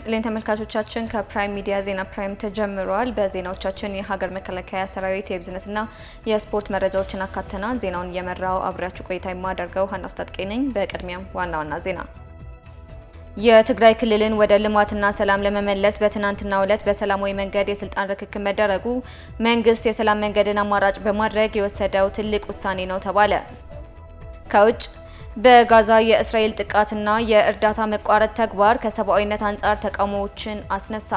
ይስጥልኝ ተመልካቾቻችን ከፕራይም ሚዲያ ዜና ፕራይም ተጀምሯል። በዜናዎቻችን የሀገር መከላከያ ሰራዊት የቢዝነስና የስፖርት መረጃዎችን አካተናል። ዜናውን እየመራው አብሬያችሁ ቆይታ የማደርገው ሀናስ ታጥቄ ነኝ። በቅድሚያም ዋና ዜና የትግራይ ክልልን ወደ ልማትና ሰላም ለመመለስ በትናንትናው ዕለት በሰላማዊ መንገድ የስልጣን ርክክብ መደረጉ መንግስት የሰላም መንገድን አማራጭ በማድረግ የወሰደው ትልቅ ውሳኔ ነው ተባለ። ከውጭ በጋዛ የእስራኤል ጥቃትና የእርዳታ መቋረጥ ተግባር ከሰብአዊነት አንጻር ተቃውሞዎችን አስነሳ።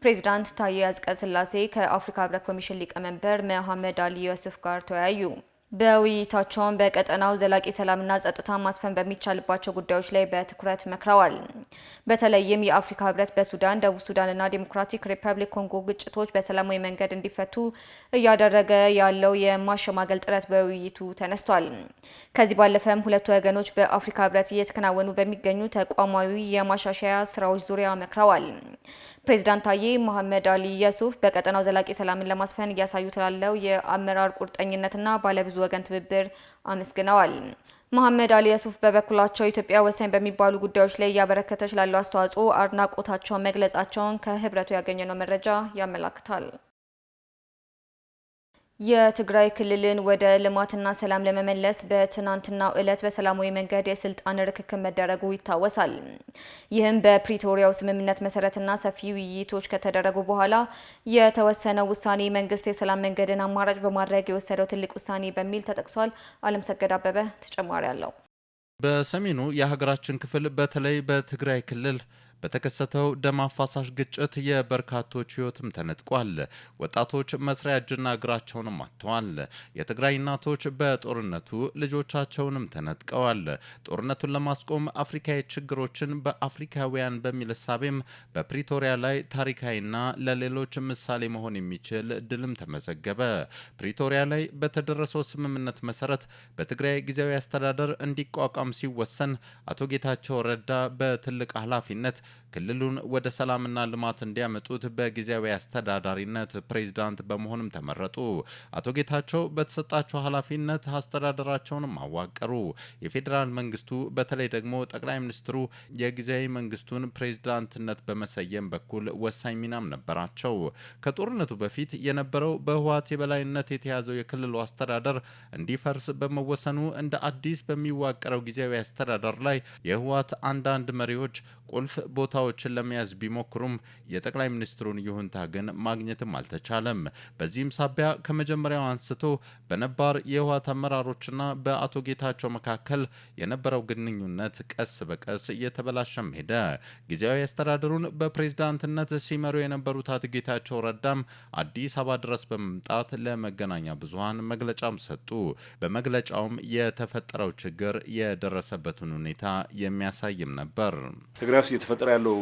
ፕሬዚዳንት ታዬ አጽቀሥላሴ ከአፍሪካ ህብረት ኮሚሽን ሊቀመንበር መሐመድ አሊ ዩሱፍ ጋር ተወያዩ። በውይይታቸውም በቀጠናው ዘላቂ ሰላምና ጸጥታ ማስፈን በሚቻልባቸው ጉዳዮች ላይ በትኩረት መክረዋል። በተለይም የአፍሪካ ህብረት በሱዳን፣ ደቡብ ሱዳንና ዲሞክራቲክ ሪፐብሊክ ኮንጎ ግጭቶች በሰላማዊ መንገድ እንዲፈቱ እያደረገ ያለው የማሸማገል ጥረት በውይይቱ ተነስቷል። ከዚህ ባለፈም ሁለቱ ወገኖች በአፍሪካ ህብረት እየተከናወኑ በሚገኙ ተቋማዊ የማሻሻያ ስራዎች ዙሪያ መክረዋል። ፕሬዚዳንት ታዬ መሐመድ አሊ ዩሱፍ በቀጠናው ዘላቂ ሰላምን ለማስፈን እያሳዩት ላለው የአመራር ቁርጠኝነትና ባለብዙ ወገን ትብብር አመስግነዋል። መሐመድ አሊ ዩሱፍ በበኩላቸው ኢትዮጵያ ወሳኝ በሚባሉ ጉዳዮች ላይ እያበረከተች ላለው አስተዋጽኦ አድናቆታቸውን መግለጻቸውን ከህብረቱ ያገኘነው መረጃ ያመላክታል። የትግራይ ክልልን ወደ ልማትና ሰላም ለመመለስ በትናንትናው ዕለት በሰላማዊ መንገድ የስልጣን ርክክብ መደረጉ ይታወሳል። ይህም በፕሪቶሪያው ስምምነት መሰረትና ሰፊ ውይይቶች ከተደረጉ በኋላ የተወሰነው ውሳኔ መንግስት የሰላም መንገድን አማራጭ በማድረግ የወሰደው ትልቅ ውሳኔ በሚል ተጠቅሷል። አለምሰገድ አበበ ተጨማሪ አለው። በሰሜኑ የሀገራችን ክፍል በተለይ በትግራይ ክልል በተከሰተው ደም አፋሳሽ ግጭት የበርካቶች ህይወትም ተነጥቋል። ወጣቶች መስሪያ እጅና እግራቸውንም አጥተዋል። የትግራይ እናቶች በጦርነቱ ልጆቻቸውንም ተነጥቀዋል። ጦርነቱን ለማስቆም አፍሪካዊ ችግሮችን በአፍሪካውያን በሚል እሳቤም በፕሪቶሪያ ላይ ታሪካዊና ለሌሎች ምሳሌ መሆን የሚችል ድልም ተመዘገበ። ፕሪቶሪያ ላይ በተደረሰው ስምምነት መሰረት በትግራይ ጊዜያዊ አስተዳደር እንዲቋቋም ሲወሰን አቶ ጌታቸው ረዳ በትልቅ ኃላፊነት ክልሉን ወደ ሰላምና ልማት እንዲያመጡት በጊዜያዊ አስተዳዳሪነት ፕሬዝዳንት በመሆንም ተመረጡ። አቶ ጌታቸው በተሰጣቸው ኃላፊነት አስተዳደራቸውንም አዋቀሩ። የፌዴራል መንግስቱ በተለይ ደግሞ ጠቅላይ ሚኒስትሩ የጊዜያዊ መንግስቱን ፕሬዝዳንትነት በመሰየም በኩል ወሳኝ ሚናም ነበራቸው። ከጦርነቱ በፊት የነበረው በህወሓት የበላይነት የተያዘው የክልሉ አስተዳደር እንዲፈርስ በመወሰኑ እንደ አዲስ በሚዋቀረው ጊዜያዊ አስተዳደር ላይ የህወሓት አንዳንድ መሪዎች ቁልፍ ቦታዎችን ለመያዝ ቢሞክሩም የጠቅላይ ሚኒስትሩን ይሁንታ ግን ማግኘትም አልተቻለም። በዚህም ሳቢያ ከመጀመሪያው አንስቶ በነባር የህወሓት አመራሮችና በአቶ ጌታቸው መካከል የነበረው ግንኙነት ቀስ በቀስ እየተበላሸም ሄደ። ጊዜያዊ አስተዳደሩን በፕሬዝዳንትነት ሲመሩ የነበሩት አቶ ጌታቸው ረዳም አዲስ አበባ ድረስ በመምጣት ለመገናኛ ብዙሃን መግለጫም ሰጡ። በመግለጫውም የተፈጠረው ችግር የደረሰበትን ሁኔታ የሚያሳይም ነበር። ትግራይ ውስጥ እየተፈጠረ ያለው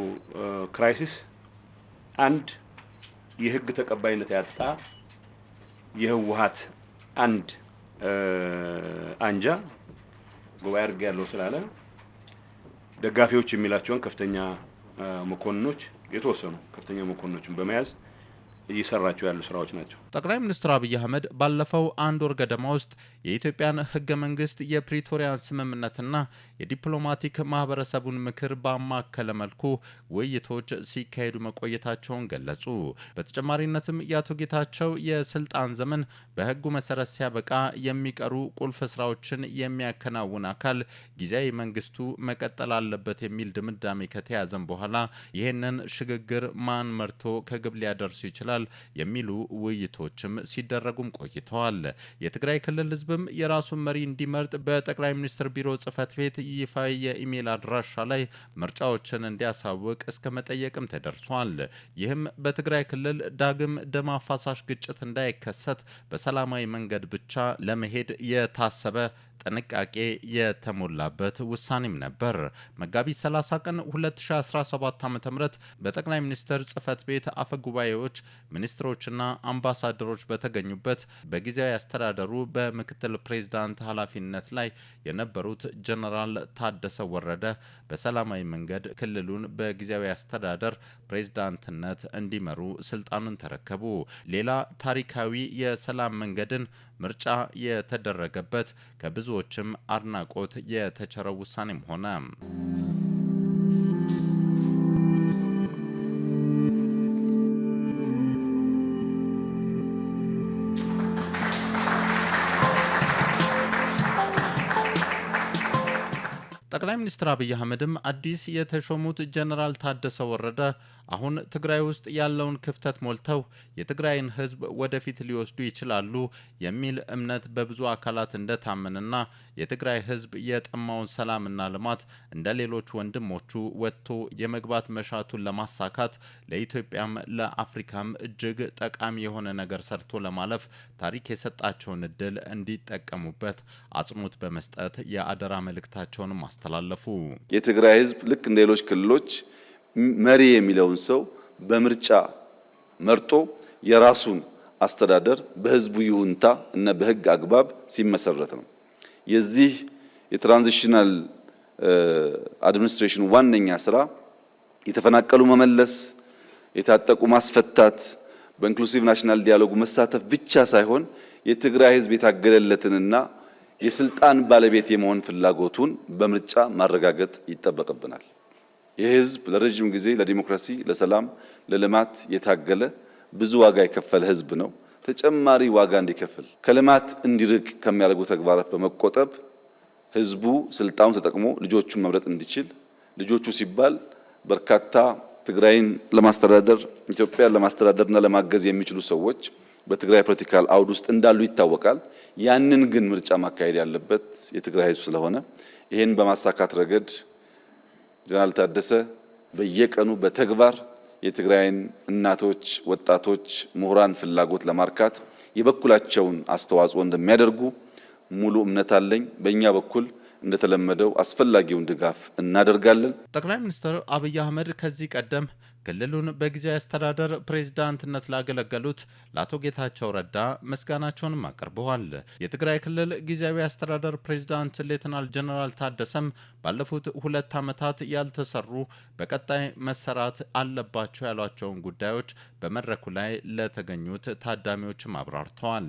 ክራይሲስ አንድ የህግ ተቀባይነት ያጣ የህወሓት አንድ አንጃ ጉባኤ አድርጌ ያለው ስላለ ደጋፊዎች የሚላቸውን ከፍተኛ መኮንኖች የተወሰኑ ከፍተኛ መኮንኖችን በመያዝ እየሰራቸው ያሉ ስራዎች ናቸው። ጠቅላይ ሚኒስትር አብይ አህመድ ባለፈው አንድ ወር ገደማ ውስጥ የኢትዮጵያን ህገ መንግስት የፕሪቶሪያን ስምምነትና የዲፕሎማቲክ ማህበረሰቡን ምክር ባማከለ መልኩ ውይይቶች ሲካሄዱ መቆየታቸውን ገለጹ። በተጨማሪነትም የአቶ ጌታቸው የስልጣን ዘመን በህጉ መሰረት ሲያበቃ የሚቀሩ ቁልፍ ስራዎችን የሚያከናውን አካል ጊዜያዊ መንግስቱ መቀጠል አለበት የሚል ድምዳሜ ከተያዘም በኋላ ይህንን ሽግግር ማን መርቶ ከግብ ሊያደርሱ ይችላል የሚሉ ውይይቶችም ሲደረጉም ቆይተዋል። የትግራይ ክልል ህዝብም የራሱን መሪ እንዲመርጥ በጠቅላይ ሚኒስትር ቢሮ ጽህፈት ቤት ይፋዊ የኢሜል አድራሻ ላይ ምርጫዎችን እንዲያሳውቅ እስከ መጠየቅም ተደርሷል። ይህም በትግራይ ክልል ዳግም ደም አፋሳሽ ግጭት እንዳይከሰት በሰላማዊ መንገድ ብቻ ለመሄድ የታሰበ ጥንቃቄ የተሞላበት ውሳኔም ነበር። መጋቢት 30 ቀን 2017 ዓ.ም በጠቅላይ ሚኒስትር ጽህፈት ቤት አፈጉባኤዎች፣ ሚኒስትሮችና አምባሳደሮች በተገኙበት በጊዜያዊ አስተዳደሩ በምክትል ፕሬዝዳንት ኃላፊነት ላይ የነበሩት ጀነራል ታደሰ ወረደ በሰላማዊ መንገድ ክልሉን በጊዜያዊ አስተዳደር ፕሬዝዳንትነት እንዲመሩ ስልጣኑን ተረከቡ። ሌላ ታሪካዊ የሰላም መንገድን ምርጫ የተደረገበት ከብዙዎችም አድናቆት የተቸረው ውሳኔም ሆነ። ጠቅላይ ሚኒስትር አብይ አህመድም አዲስ የተሾሙት ጀነራል ታደሰ ወረደ አሁን ትግራይ ውስጥ ያለውን ክፍተት ሞልተው የትግራይን ሕዝብ ወደፊት ሊወስዱ ይችላሉ የሚል እምነት በብዙ አካላት እንደታመንና የትግራይ ሕዝብ የጠማውን ሰላምና ልማት እንደ ሌሎች ወንድሞቹ ወጥቶ የመግባት መሻቱን ለማሳካት ለኢትዮጵያም ለአፍሪካም እጅግ ጠቃሚ የሆነ ነገር ሰርቶ ለማለፍ ታሪክ የሰጣቸውን እድል እንዲጠቀሙበት አጽንኦት በመስጠት የአደራ መልእክታቸውንም አስተላለፉ። የትግራይ ሕዝብ ልክ እንደ ሌሎች ክልሎች መሪ የሚለውን ሰው በምርጫ መርጦ የራሱን አስተዳደር በህዝቡ ይሁንታ እና በህግ አግባብ ሲመሰረት ነው። የዚህ የትራንዚሽናል አድሚኒስትሬሽን ዋነኛ ስራ የተፈናቀሉ መመለስ፣ የታጠቁ ማስፈታት፣ በኢንክሉሲቭ ናሽናል ዲያሎግ መሳተፍ ብቻ ሳይሆን የትግራይ ህዝብ የታገለለትንና የስልጣን ባለቤት የመሆን ፍላጎቱን በምርጫ ማረጋገጥ ይጠበቅብናል። ይህ ህዝብ ለረጅም ጊዜ ለዲሞክራሲ፣ ለሰላም፣ ለልማት የታገለ ብዙ ዋጋ የከፈለ ህዝብ ነው። ተጨማሪ ዋጋ እንዲከፍል ከልማት እንዲርቅ ከሚያደርጉ ተግባራት በመቆጠብ ህዝቡ ስልጣኑን ተጠቅሞ ልጆቹን መምረጥ እንዲችል፣ ልጆቹ ሲባል በርካታ ትግራይን ለማስተዳደር ኢትዮጵያን ለማስተዳደርና ለማገዝ የሚችሉ ሰዎች በትግራይ ፖለቲካል አውድ ውስጥ እንዳሉ ይታወቃል። ያንን ግን ምርጫ ማካሄድ ያለበት የትግራይ ህዝብ ስለሆነ ይሄን በማሳካት ረገድ ጀነራል ታደሰ በየቀኑ በተግባር የትግራይን እናቶች፣ ወጣቶች፣ ምሁራን ፍላጎት ለማርካት የበኩላቸውን አስተዋጽኦ እንደሚያደርጉ ሙሉ እምነት አለኝ። በእኛ በኩል እንደተለመደው አስፈላጊውን ድጋፍ እናደርጋለን። ጠቅላይ ሚኒስትር አብይ አህመድ ከዚህ ቀደም ክልሉን በጊዜያዊ አስተዳደር ፕሬዝዳንትነት ላገለገሉት ለአቶ ጌታቸው ረዳ ምስጋናቸውንም አቅርበዋል። የትግራይ ክልል ጊዜያዊ አስተዳደር ፕሬዝዳንት ሌተናል ጀነራል ታደሰም ባለፉት 2 ዓመታት ያልተሰሩ በቀጣይ መሰራት አለባቸው ያሏቸውን ጉዳዮች በመድረኩ ላይ ለተገኙት ታዳሚዎችም አብራርተዋል።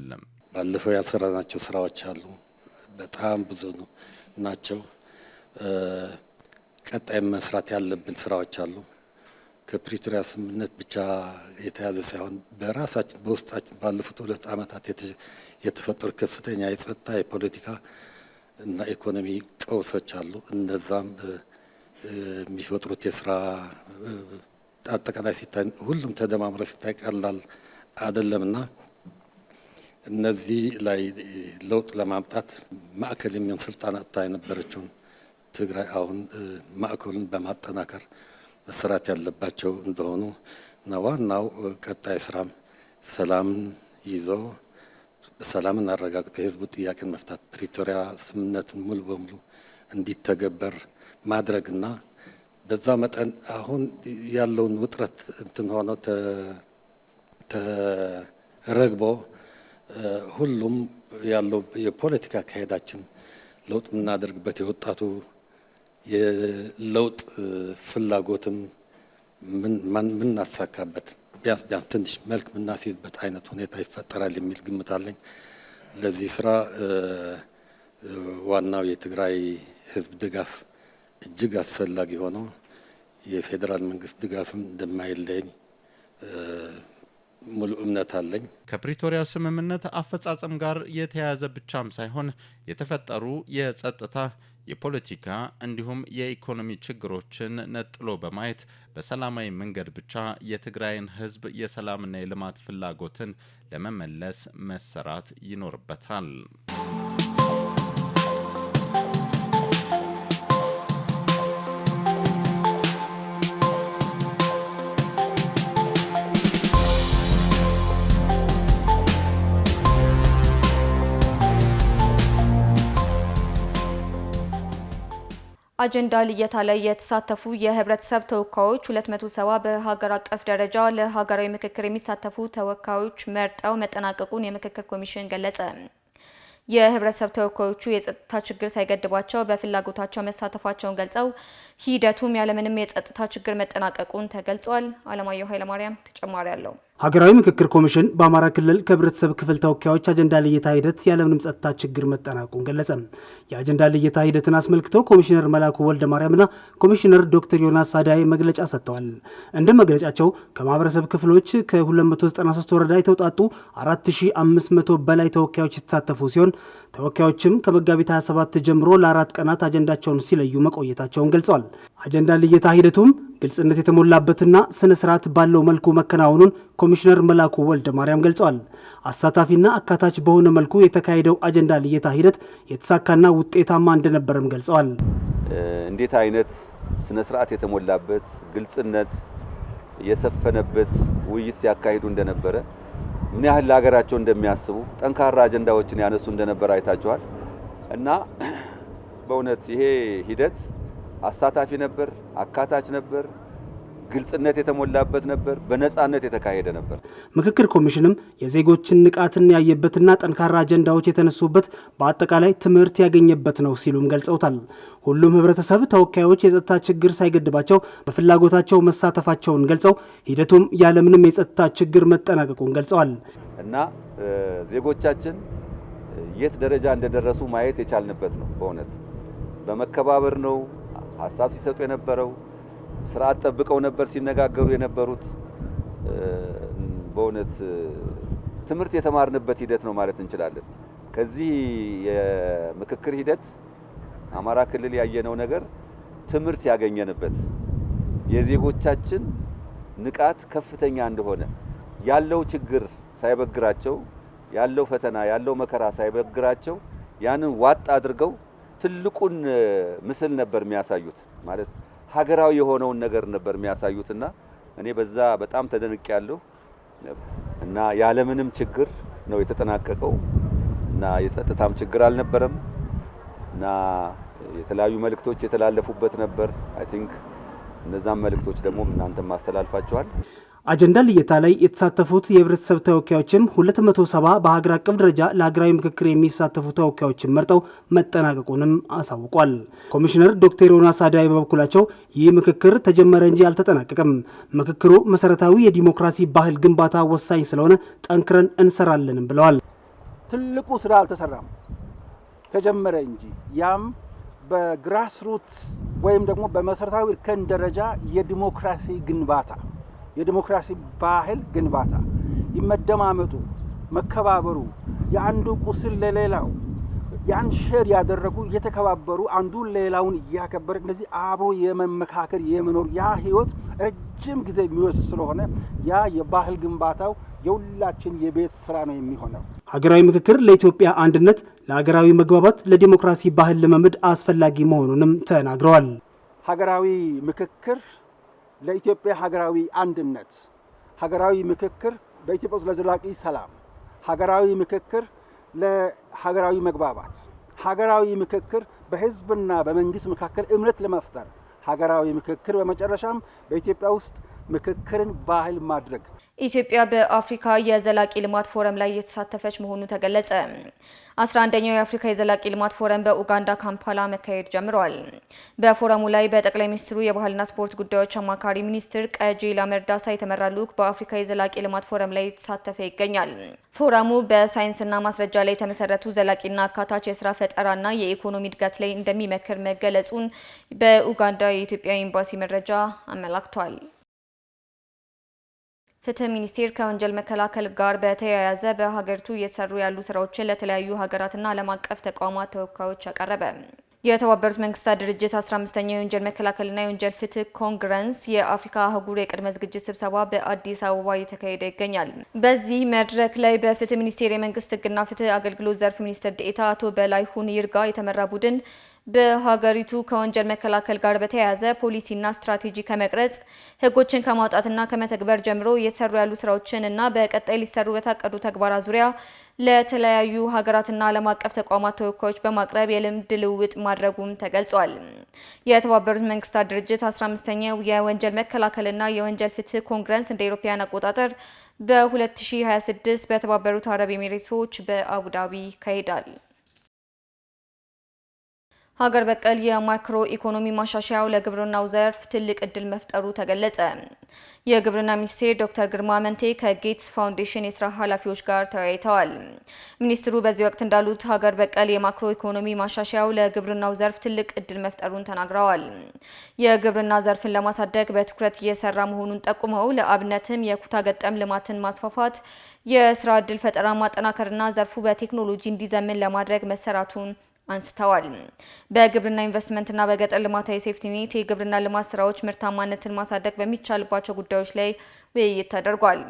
ባለፈው ያልሰራናቸው ስራዎች አሉ፣ በጣም ብዙ ናቸው። ቀጣይ መስራት ያለብን ስራዎች አሉ። ከፕሪቶሪያ ስምምነት ብቻ የተያዘ ሳይሆን በራሳችን በውስጣችን ባለፉት 2 ዓመታት የተፈጠሩ ከፍተኛ የጸጥታ፣ የፖለቲካ እና ኢኮኖሚ ቀውሶች አሉ። እነዛም የሚፈጥሩት የስራ አጠቃላይ ሲታይ ሁሉም ተደማምሮ ሲታይ ቀላል አይደለምና እነዚህ ላይ ለውጥ ለማምጣት ማዕከል የሚሆን ስልጣን አጥታ የነበረችውን ትግራይ አሁን ማዕከሉን በማጠናከር መሰራት ያለባቸው እንደሆኑ እና ዋናው ቀጣይ ስራም ሰላምን ይዞ ሰላምን አረጋግጦ የህዝቡ ጥያቄን መፍታት፣ ፕሪቶሪያ ስምምነትን ሙሉ በሙሉ እንዲተገበር ማድረግና በዛ መጠን አሁን ያለውን ውጥረት እንትን ሆኖ ተረግቦ ሁሉም ያለው የፖለቲካ አካሄዳችን ለውጥ የምናደርግበት የወጣቱ የለውጥ ፍላጎትም ምናሳካበት ቢያንስ ትንሽ መልክ ምናስይዝበት አይነት ሁኔታ ይፈጠራል የሚል ግምት አለኝ። ለዚህ ስራ ዋናው የትግራይ ህዝብ ድጋፍ እጅግ አስፈላጊ ሆኖ የፌዴራል መንግስት ድጋፍም እንደማይለኝ ሙሉ እምነት አለኝ። ከፕሪቶሪያ ስምምነት አፈጻጸም ጋር የተያያዘ ብቻም ሳይሆን የተፈጠሩ የጸጥታ፣ የፖለቲካ እንዲሁም የኢኮኖሚ ችግሮችን ነጥሎ በማየት በሰላማዊ መንገድ ብቻ የትግራይን ህዝብ የሰላምና የልማት ፍላጎትን ለመመለስ መሰራት ይኖርበታል። አጀንዳ ልየታ ላይ የተሳተፉ የህብረተሰብ ተወካዮች 270 በሀገር አቀፍ ደረጃ ለሀገራዊ ምክክር የሚሳተፉ ተወካዮች መርጠው መጠናቀቁን የምክክር ኮሚሽን ገለጸ። የህብረተሰብ ተወካዮቹ የጸጥታ ችግር ሳይገድባቸው በፍላጎታቸው መሳተፋቸውን ገልጸው ሂደቱም ያለምንም የጸጥታ ችግር መጠናቀቁን ተገልጿል። አለማየሁ ኃይለማርያም ተጨማሪ አለው። ሀገራዊ ምክክር ኮሚሽን በአማራ ክልል ከህብረተሰብ ክፍል ተወካዮች አጀንዳ ልየታ ሂደት ያለምንም ጸጥታ ችግር መጠናቀቁን ገለጸ። የአጀንዳ ልየታ ሂደትን አስመልክቶ ኮሚሽነር መላኩ ወልደ ማርያምና ኮሚሽነር ዶክተር ዮናስ አዳይ መግለጫ ሰጥተዋል። እንደ መግለጫቸው ከማህበረሰብ ክፍሎች ከ293 ወረዳ የተውጣጡ 4500 በላይ ተወካዮች የተሳተፉ ሲሆን ተወካዮችም ከመጋቢት 27 ጀምሮ ለ4 ቀናት አጀንዳቸውን ሲለዩ መቆየታቸውን ገልጸዋል። አጀንዳ ልየታ ሂደቱም ግልጽነት የተሞላበትና ስነ ስርዓት ባለው መልኩ መከናወኑን ኮሚሽነር መላኩ ወልደ ማርያም ገልጸዋል። አሳታፊና አካታች በሆነ መልኩ የተካሄደው አጀንዳ ልየታ ሂደት የተሳካና ውጤታማ እንደነበረም ገልጸዋል። እንዴት አይነት ስነ ስርዓት የተሞላበት ግልጽነት የሰፈነበት ውይይት ሲያካሂዱ እንደነበረ ምን ያህል ለሀገራቸው እንደሚያስቡ ጠንካራ አጀንዳዎችን ያነሱ እንደነበረ አይታችኋል እና በእውነት ይሄ ሂደት አሳታፊ ነበር፣ አካታች ነበር፣ ግልጽነት የተሞላበት ነበር፣ በነጻነት የተካሄደ ነበር። ምክክር ኮሚሽንም የዜጎችን ንቃትን ያየበትና ጠንካራ አጀንዳዎች የተነሱበት በአጠቃላይ ትምህርት ያገኘበት ነው ሲሉም ገልጸውታል። ሁሉም ህብረተሰብ ተወካዮች የጸጥታ ችግር ሳይገድባቸው በፍላጎታቸው መሳተፋቸውን ገልጸው ሂደቱም ያለምንም የጸጥታ ችግር መጠናቀቁን ገልጸዋል እና ዜጎቻችን የት ደረጃ እንደደረሱ ማየት የቻልንበት ነው። በእውነት በመከባበር ነው ሀሳብ ሲሰጡ የነበረው፣ ስርዓት ጠብቀው ነበር ሲነጋገሩ የነበሩት። በእውነት ትምህርት የተማርንበት ሂደት ነው ማለት እንችላለን። ከዚህ የምክክር ሂደት አማራ ክልል ያየነው ነገር ትምህርት ያገኘንበት የዜጎቻችን ንቃት ከፍተኛ እንደሆነ፣ ያለው ችግር ሳይበግራቸው፣ ያለው ፈተና ያለው መከራ ሳይበግራቸው ያንን ዋጥ አድርገው ትልቁን ምስል ነበር የሚያሳዩት። ማለት ሀገራዊ የሆነውን ነገር ነበር የሚያሳዩትና እኔ በዛ በጣም ተደንቄያለሁ እና ያለምንም ችግር ነው የተጠናቀቀው እና የጸጥታም ችግር አልነበረም እና የተለያዩ መልእክቶች የተላለፉበት ነበር። አይ ቲንክ እነዛም መልእክቶች ደግሞ እናንተም ማስተላልፋችኋል። አጀንዳ ልየታ ላይ የተሳተፉት የህብረተሰብ ተወካዮችም 270 በሀገር አቀፍ ደረጃ ለሀገራዊ ምክክር የሚሳተፉ ተወካዮችን መርጠው መጠናቀቁንም አሳውቋል። ኮሚሽነር ዶክተር ዮናስ አዳይ በበኩላቸው ይህ ምክክር ተጀመረ እንጂ አልተጠናቀቀም፣ ምክክሩ መሰረታዊ የዲሞክራሲ ባህል ግንባታ ወሳኝ ስለሆነ ጠንክረን እንሰራለንም ብለዋል። ትልቁ ስራ አልተሰራም፣ ተጀመረ እንጂ ያም በግራስሩት ወይም ደግሞ በመሰረታዊ እርከን ደረጃ የዲሞክራሲ ግንባታ የዲሞክራሲ ባህል ግንባታ ይመደማመጡ፣ መከባበሩ፣ የአንዱ ቁስል ለሌላው ያን ሼር ያደረጉ እየተከባበሩ አንዱ ሌላውን እያከበረ እነዚህ አብሮ የመመካከር የመኖር ያ ህይወት ረጅም ጊዜ የሚወስድ ስለሆነ ያ የባህል ግንባታው የሁላችን የቤት ስራ ነው የሚሆነው። ሀገራዊ ምክክር ለኢትዮጵያ አንድነት፣ ለሀገራዊ መግባባት፣ ለዲሞክራሲ ባህል ልምምድ አስፈላጊ መሆኑንም ተናግረዋል። ሀገራዊ ምክክር ለኢትዮጵያ ሀገራዊ አንድነት፣ ሀገራዊ ምክክር በኢትዮጵያ ውስጥ ለዘላቂ ሰላም፣ ሀገራዊ ምክክር ለሀገራዊ መግባባት፣ ሀገራዊ ምክክር በህዝብና በመንግስት መካከል እምነት ለመፍጠር፣ ሀገራዊ ምክክር በመጨረሻም በኢትዮጵያ ውስጥ ምክክርን ባህል ማድረግ። ኢትዮጵያ በአፍሪካ የዘላቂ ልማት ፎረም ላይ የተሳተፈች መሆኑ ተገለጸ። 11ኛው የአፍሪካ የዘላቂ ልማት ፎረም በኡጋንዳ ካምፓላ መካሄድ ጀምሯል። በፎረሙ ላይ በጠቅላይ ሚኒስትሩ የባህልና ስፖርት ጉዳዮች አማካሪ ሚኒስትር ቀጀላ መርዳሳ የተመራ ልዑክ በአፍሪካ የዘላቂ ልማት ፎረም ላይ የተሳተፈ ይገኛል። ፎረሙ በሳይንስና ማስረጃ ላይ የተመሰረቱ ዘላቂና አካታች የስራ ፈጠራና የኢኮኖሚ እድገት ላይ እንደሚመክር መገለጹን በኡጋንዳ የኢትዮጵያ ኤምባሲ መረጃ አመላክቷል። ፍትህ ሚኒስቴር ከወንጀል መከላከል ጋር በተያያዘ በሀገሪቱ እየተሰሩ ያሉ ስራዎችን ለተለያዩ ሀገራትና ዓለም አቀፍ ተቋማት ተወካዮች አቀረበ። የተባበሩት መንግስታት ድርጅት 15ኛው የወንጀል መከላከልና የወንጀል ፍትህ ኮንግረስ የአፍሪካ አህጉር የቅድመ ዝግጅት ስብሰባ በአዲስ አበባ እየተካሄደ ይገኛል። በዚህ መድረክ ላይ በፍትህ ሚኒስቴር የመንግስት ህግና ፍትህ አገልግሎት ዘርፍ ሚኒስትር ዴኤታ አቶ በላይሁን ይርጋ የተመራ ቡድን በሀገሪቱ ከወንጀል መከላከል ጋር በተያያዘ ፖሊሲና ስትራቴጂ ከመቅረጽ ህጎችን ከማውጣትና ከመተግበር ጀምሮ እየተሰሩ ያሉ ስራዎችን እና በቀጣይ ሊሰሩ በታቀዱ ተግባራት ዙሪያ ለተለያዩ ሀገራትና ዓለም አቀፍ ተቋማት ተወካዮች በማቅረብ የልምድ ልውውጥ ማድረጉም ተገልጿል። የተባበሩት መንግስታት ድርጅት 15ኛው የወንጀል መከላከልና የወንጀል ፍትህ ኮንግረስ እንደ አውሮፓውያን አቆጣጠር በ2026 በተባበሩት አረብ ኤሚሬቶች በአቡዳቢ ይካሄዳል። ሀገር በቀል የማክሮ ኢኮኖሚ ማሻሻያው ለግብርናው ዘርፍ ትልቅ እድል መፍጠሩ ተገለጸ። የግብርና ሚኒስቴር ዶክተር ግርማ አመንቴ ከጌትስ ፋውንዴሽን የስራ ኃላፊዎች ጋር ተወያይተዋል። ሚኒስትሩ በዚህ ወቅት እንዳሉት ሀገር በቀል የማክሮ ኢኮኖሚ ማሻሻያው ለግብርናው ዘርፍ ትልቅ እድል መፍጠሩን ተናግረዋል። የግብርና ዘርፍን ለማሳደግ በትኩረት እየሰራ መሆኑን ጠቁመው ለአብነትም የኩታ ገጠም ልማትን ማስፋፋት፣ የስራ እድል ፈጠራ ማጠናከርና ዘርፉ በቴክኖሎጂ እንዲዘምን ለማድረግ መሰራቱን አንስተዋል። በግብርና ኢንቨስትመንትና በገጠር ልማታዊ ሴፍቲኔት የግብርና ልማት ስራዎች ምርታማነትን ማሳደግ በሚቻልባቸው ጉዳዮች ላይ ውይይት ተደርጓል።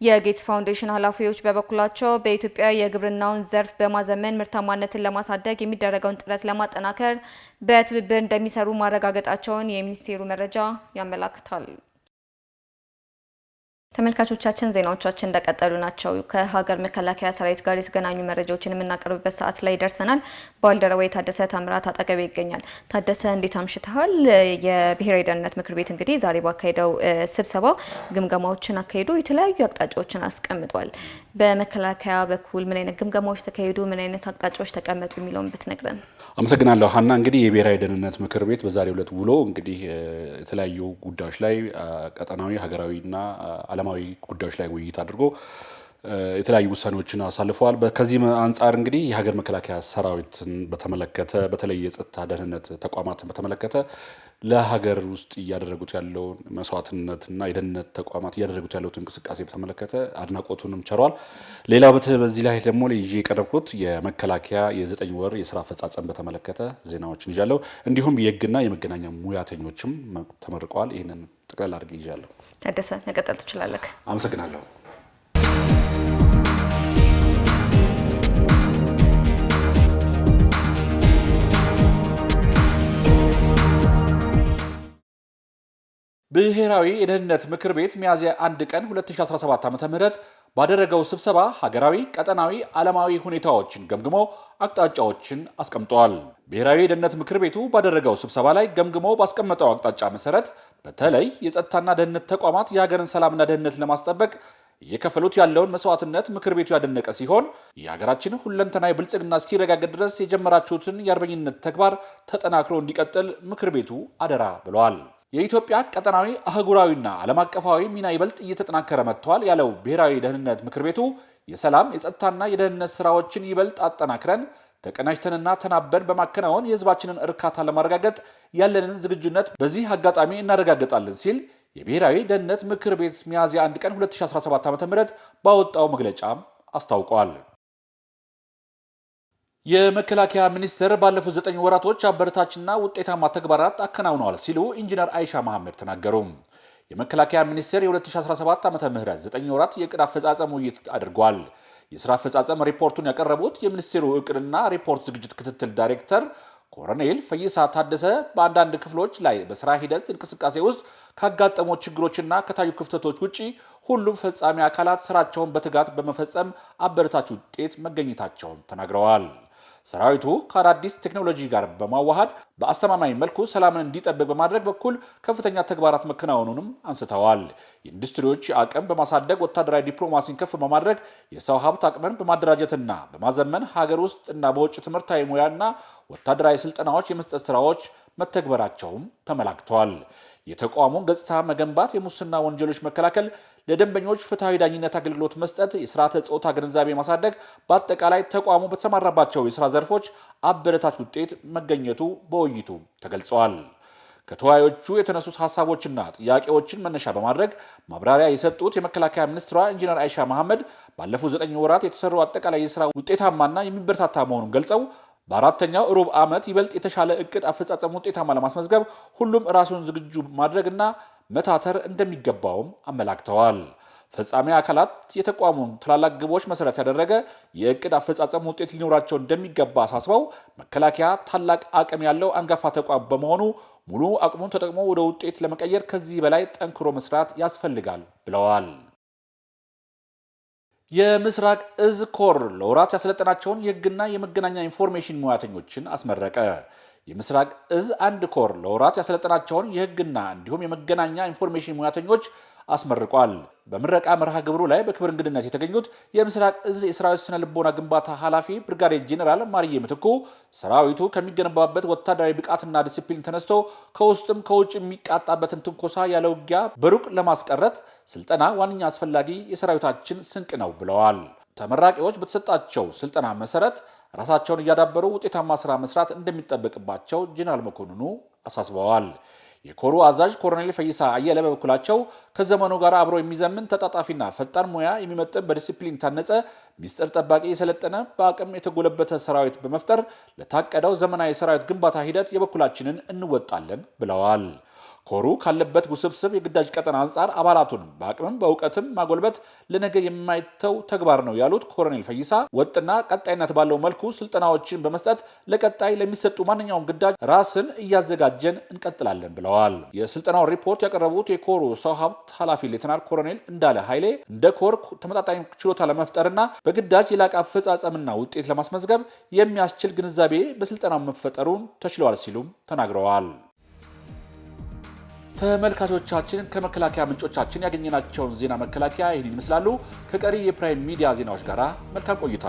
የጌትስ ፋውንዴሽን ኃላፊዎች በበኩላቸው በኢትዮጵያ የግብርናውን ዘርፍ በማዘመን ምርታማነትን ለማሳደግ የሚደረገውን ጥረት ለማጠናከር በትብብር እንደሚሰሩ ማረጋገጣቸውን የሚኒስቴሩ መረጃ ያመላክታል። ተመልካቾቻችን ዜናዎቻችን እንደቀጠሉ ናቸው። ከሀገር መከላከያ ሰራዊት ጋር የተገናኙ መረጃዎችን የምናቀርብበት ሰዓት ላይ ደርሰናል። ባልደረባዬ ታደሰ ታምራት አጠገቤ ይገኛል። ታደሰ እንዴት አምሽተሃል? የብሔራዊ ደህንነት ምክር ቤት እንግዲህ ዛሬ ባካሄደው ስብሰባ ግምገማዎችን አካሂዶ የተለያዩ አቅጣጫዎችን አስቀምጧል። በመከላከያ በኩል ምን አይነት ግምገማዎች ተካሂዱ፣ ምን አይነት አቅጣጫዎች ተቀመጡ የሚለውን ብትነግረን። አመሰግናለሁ ሀና። እንግዲህ የብሔራዊ ደህንነት ምክር ቤት በዛሬው ዕለት ውሎ እንግዲህ የተለያዩ ጉዳዮች ላይ ቀጠናዊ፣ ሀገራዊና ዓለማዊ ጉዳዮች ላይ ውይይት አድርጎ የተለያዩ ውሳኔዎችን አሳልፈዋል። ከዚህ አንጻር እንግዲህ የሀገር መከላከያ ሰራዊትን በተመለከተ በተለይ የጸጥታ ደህንነት ተቋማትን በተመለከተ ለሀገር ውስጥ እያደረጉት ያለውን መስዋዕትነትና የደህንነት ተቋማት እያደረጉት ያለውን እንቅስቃሴ በተመለከተ አድናቆቱንም ቸሯል። ሌላው በዚህ ላይ ደግሞ ይዤ የቀረብኩት የመከላከያ የ9 ወር የስራ አፈጻጸም በተመለከተ ዜናዎችን ይዣለሁ። እንዲሁም የህግና የመገናኛ ሙያተኞችም ተመርቀዋል። ይህንን ጠቅላላ አድርጌ ይዣለሁ። ታደሰ መቀጠል ትችላለህ። አመሰግናለሁ። ብሔራዊ የደህንነት ምክር ቤት ሚያዝያ 1 ቀን 2017 ዓ.ም ባደረገው ስብሰባ ሀገራዊ፣ ቀጠናዊ፣ ዓለማዊ ሁኔታዎችን ገምግሞ አቅጣጫዎችን አስቀምጧል። ብሔራዊ የደህንነት ምክር ቤቱ ባደረገው ስብሰባ ላይ ገምግሞ ባስቀመጠው አቅጣጫ መሰረት በተለይ የጸጥታና ደህንነት ተቋማት የሀገርን ሰላምና ደህንነት ለማስጠበቅ እየከፈሉት ያለውን መስዋዕትነት ምክር ቤቱ ያደነቀ ሲሆን የሀገራችን ሁለንተናዊ ብልጽግና እስኪረጋገጥ ድረስ የጀመራችሁትን የአርበኝነት ተግባር ተጠናክሮ እንዲቀጥል ምክር ቤቱ አደራ ብለዋል። የኢትዮጵያ ቀጠናዊ አህጉራዊና ዓለም አቀፋዊ ሚና ይበልጥ እየተጠናከረ መጥቷል ያለው ብሔራዊ ደህንነት ምክር ቤቱ የሰላም የጸጥታና የደህንነት ስራዎችን ይበልጥ አጠናክረን ተቀናጅተንና ተናበን በማከናወን የህዝባችንን እርካታ ለማረጋገጥ ያለንን ዝግጁነት በዚህ አጋጣሚ እናረጋግጣለን ሲል የብሔራዊ ደህንነት ምክር ቤት ሚያዝያ 1 ቀን 2017 ዓ.ም ባወጣው መግለጫ አስታውቋል። የመከላከያ ሚኒስቴር ባለፉት 9 ወራቶች አበረታችና ውጤታማ ተግባራት አከናውነዋል ሲሉ ኢንጂነር አይሻ መሐመድ ተናገሩ። የመከላከያ ሚኒስቴር የ2017 ዓ.ም 9 ወራት የዕቅድ አፈጻጸም ውይይት አድርጓል። የስራ አፈጻጸም ሪፖርቱን ያቀረቡት የሚኒስቴሩ ዕቅድና ሪፖርት ዝግጅት ክትትል ዳይሬክተር ኮሎኔል ፈይሳ ታደሰ በአንዳንድ ክፍሎች ላይ በስራ ሂደት እንቅስቃሴ ውስጥ ካጋጠሙ ችግሮችና ከታዩ ክፍተቶች ውጪ ሁሉም ፈጻሚ አካላት ስራቸውን በትጋት በመፈጸም አበረታች ውጤት መገኘታቸውን ተናግረዋል። ሰራዊቱ ከአዳዲስ ቴክኖሎጂ ጋር በማዋሃድ በአስተማማኝ መልኩ ሰላምን እንዲጠብቅ በማድረግ በኩል ከፍተኛ ተግባራት መከናወኑንም አንስተዋል። የኢንዱስትሪዎች አቅም በማሳደግ ወታደራዊ ዲፕሎማሲን ከፍ በማድረግ የሰው ሀብት አቅምን በማደራጀትና በማዘመን ሀገር ውስጥ እና በውጭ ትምህርታዊ ሙያና ወታደራዊ ስልጠናዎች የመስጠት ስራዎች መተግበራቸውም ተመላክተዋል። የተቋሙን ገጽታ መገንባት፣ የሙስና ወንጀሎች መከላከል፣ ለደንበኞች ፍትሐዊ ዳኝነት አገልግሎት መስጠት፣ የስርዓተ ጾታ ግንዛቤ ማሳደግ፣ በአጠቃላይ ተቋሙ በተሰማራባቸው የስራ ዘርፎች አበረታች ውጤት መገኘቱ በውይይቱ ተገልጸዋል። ከተወያዮቹ የተነሱት ሀሳቦችና ጥያቄዎችን መነሻ በማድረግ ማብራሪያ የሰጡት የመከላከያ ሚኒስትሯ ኢንጂነር አይሻ መሐመድ ባለፉት 9 ወራት የተሰሩ አጠቃላይ የስራ ውጤታማና የሚበረታታ መሆኑን ገልጸው በአራተኛው ሩብ ዓመት ይበልጥ የተሻለ እቅድ አፈጻጸም ውጤታማ ለማስመዝገብ ሁሉም ራሱን ዝግጁ ማድረግና መታተር እንደሚገባውም አመላክተዋል። ፈጻሚ አካላት የተቋሙን ትላላቅ ግቦች መሰረት ያደረገ የእቅድ አፈጻጸም ውጤት ሊኖራቸው እንደሚገባ አሳስበው መከላከያ ታላቅ አቅም ያለው አንጋፋ ተቋም በመሆኑ ሙሉ አቅሙን ተጠቅሞ ወደ ውጤት ለመቀየር ከዚህ በላይ ጠንክሮ መስራት ያስፈልጋል ብለዋል። የምስራቅ እዝ ኮር ለወራት ያሰለጠናቸውን የህግና የመገናኛ ኢንፎርሜሽን ሙያተኞችን አስመረቀ። የምስራቅ እዝ አንድ ኮር ለወራት ያሰለጠናቸውን የህግና እንዲሁም የመገናኛ ኢንፎርሜሽን ሙያተኞች አስመርቋል። በምረቃ መርሃ ግብሩ ላይ በክብር እንግድነት የተገኙት የምስራቅ እዝ የሰራዊት ስነ ልቦና ግንባታ ኃላፊ ብርጋዴር ጄኔራል ማርዬ ምትኩ ሰራዊቱ ከሚገነባበት ወታደራዊ ብቃትና ዲሲፕሊን ተነስቶ ከውስጥም ከውጭ የሚቃጣበትን ትንኮሳ ያለ ውጊያ በሩቅ ለማስቀረት ስልጠና ዋነኛ አስፈላጊ የሰራዊታችን ስንቅ ነው ብለዋል። ተመራቂዎች በተሰጣቸው ስልጠና መሰረት ራሳቸውን እያዳበሩ ውጤታማ ስራ መስራት እንደሚጠበቅባቸው ጄኔራል መኮንኑ አሳስበዋል። የኮሩ አዛዥ ኮሎኔል ፈይሳ አየለ በበኩላቸው ከዘመኑ ጋር አብሮ የሚዘምን ተጣጣፊና ፈጣን ሙያ የሚመጥን በዲሲፕሊን ታነጸ ሚስጥር ጠባቂ የሰለጠነ በአቅም የተጎለበተ ሰራዊት በመፍጠር ለታቀደው ዘመናዊ ሰራዊት ግንባታ ሂደት የበኩላችንን እንወጣለን ብለዋል። ኮሩ ካለበት ውስብስብ የግዳጅ ቀጠና አንጻር አባላቱን በአቅምም በእውቀትም ማጎልበት ለነገ የማይተው ተግባር ነው ያሉት ኮሎኔል ፈይሳ ወጥና ቀጣይነት ባለው መልኩ ስልጠናዎችን በመስጠት ለቀጣይ ለሚሰጡ ማንኛውም ግዳጅ ራስን እያዘጋጀን እንቀጥላለን ብለዋል። የስልጠናው ሪፖርት ያቀረቡት የኮሩ ሰው ሀብት ኃላፊ ሌተናል ኮሎኔል እንዳለ ኃይሌ እንደ ኮር ተመጣጣኝ ችሎታ ለመፍጠርና በግዳጅ የላቀ አፈጻጸምና ውጤት ለማስመዝገብ የሚያስችል ግንዛቤ በስልጠናው መፈጠሩን ተችሏል ሲሉም ተናግረዋል። ተመልካቾቻችን ከመከላከያ ምንጮቻችን ያገኘናቸውን ዜና መከላከያ ይህን ይመስላሉ። ከቀሪ የፕራይም ሚዲያ ዜናዎች ጋር መልካም ቆይታ።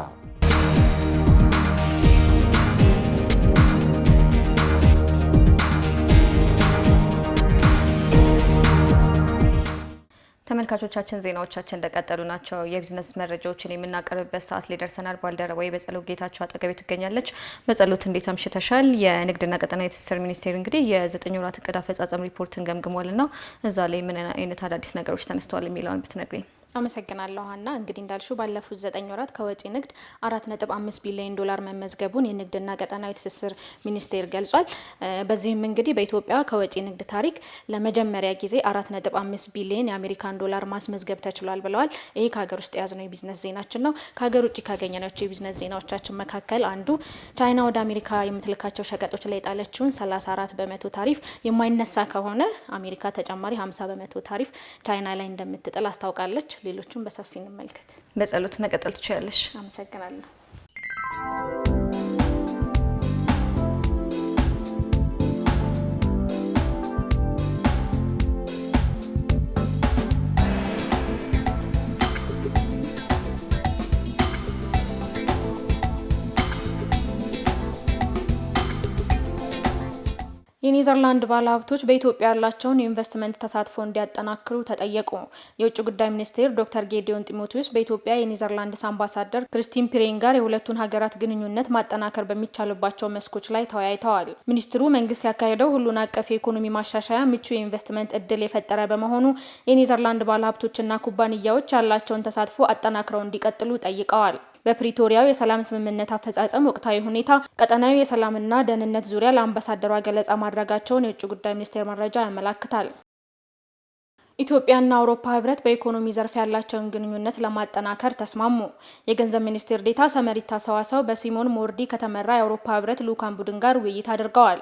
ተመልካቾቻችን ዜናዎቻችን እንደቀጠሉ ናቸው። የቢዝነስ መረጃዎችን የምናቀርብበት ሰዓት ላይ ደርሰናል። ባልደረባዬ በጸሎት ጌታቸው አጠገቤ ትገኛለች። በጸሎት እንዴት አምሽተሻል? የንግድና ቀጠናዊ ትስስር ሚኒስቴር እንግዲህ የ9 ወራት እቅድ አፈጻጸም ሪፖርትን ገምግሟልና እዛ ላይ ምን አይነት አዳዲስ ነገሮች ተነስተዋል የሚለውን ብትነግሪኝ። አመሰግናለሁ ሀና። እንግዲህ እንዳልሹ ባለፉት 9 ወራት ከወጪ ንግድ 4.5 ቢሊዮን ዶላር መመዝገቡን የንግድና ቀጠናዊ ትስስር ሚኒስቴር ገልጿል። በዚህም እንግዲህ በኢትዮጵያ ከወጪ ንግድ ታሪክ ለመጀመሪያ ጊዜ 4.5 ቢሊዮን የአሜሪካን ዶላር ማስመዝገብ ተችሏል ብለዋል። ይሄ ከሀገር ውስጥ የያዝነው የቢዝነስ ዜናችን ነው። ከሀገር ውጭ ካገኘናቸው የቢዝነስ ዜናዎቻችን መካከል አንዱ ቻይና ወደ አሜሪካ የምትልካቸው ሸቀጦች ላይ ጣለችውን 34% ታሪፍ የማይነሳ ከሆነ አሜሪካ ተጨማሪ 50% ታሪፍ ቻይና ላይ እንደምትጥል አስታውቃለች። ሌሎቹን በሰፊ እንመልከት። በጸሎት መቀጠል ትችላለሽ። አመሰግናለሁ። የኔዘርላንድ ባለሀብቶች በኢትዮጵያ ያላቸውን የኢንቨስትመንት ተሳትፎ እንዲያጠናክሩ ተጠየቁ። የውጭ ጉዳይ ሚኒስቴር ዶክተር ጌዲዮን ጢሞቴዎስ በኢትዮጵያ የኔዘርላንድስ አምባሳደር ክሪስቲን ፒሬን ጋር የሁለቱን ሀገራት ግንኙነት ማጠናከር በሚቻልባቸው መስኮች ላይ ተወያይተዋል። ሚኒስትሩ መንግስት ያካሄደው ሁሉን አቀፍ የኢኮኖሚ ማሻሻያ ምቹ የኢንቨስትመንት እድል የፈጠረ በመሆኑ የኔዘርላንድ ባለሀብቶችና ኩባንያዎች ያላቸውን ተሳትፎ አጠናክረው እንዲቀጥሉ ጠይቀዋል። በፕሪቶሪያው የሰላም ስምምነት አፈጻጸም ወቅታዊ ሁኔታ፣ ቀጠናዊ የሰላምና ደህንነት ዙሪያ ለአምባሳደሯ ገለጻ ማድረጋቸውን የውጭ ጉዳይ ሚኒስቴር መረጃ ያመለክታል። ኢትዮጵያና አውሮፓ ህብረት በኢኮኖሚ ዘርፍ ያላቸውን ግንኙነት ለማጠናከር ተስማሙ። የገንዘብ ሚኒስቴር ዴኤታ ሰመሪታ ሰዋሰው በሲሞን ሞርዲ ከተመራ የአውሮፓ ህብረት ልዑካን ቡድን ጋር ውይይት አድርገዋል።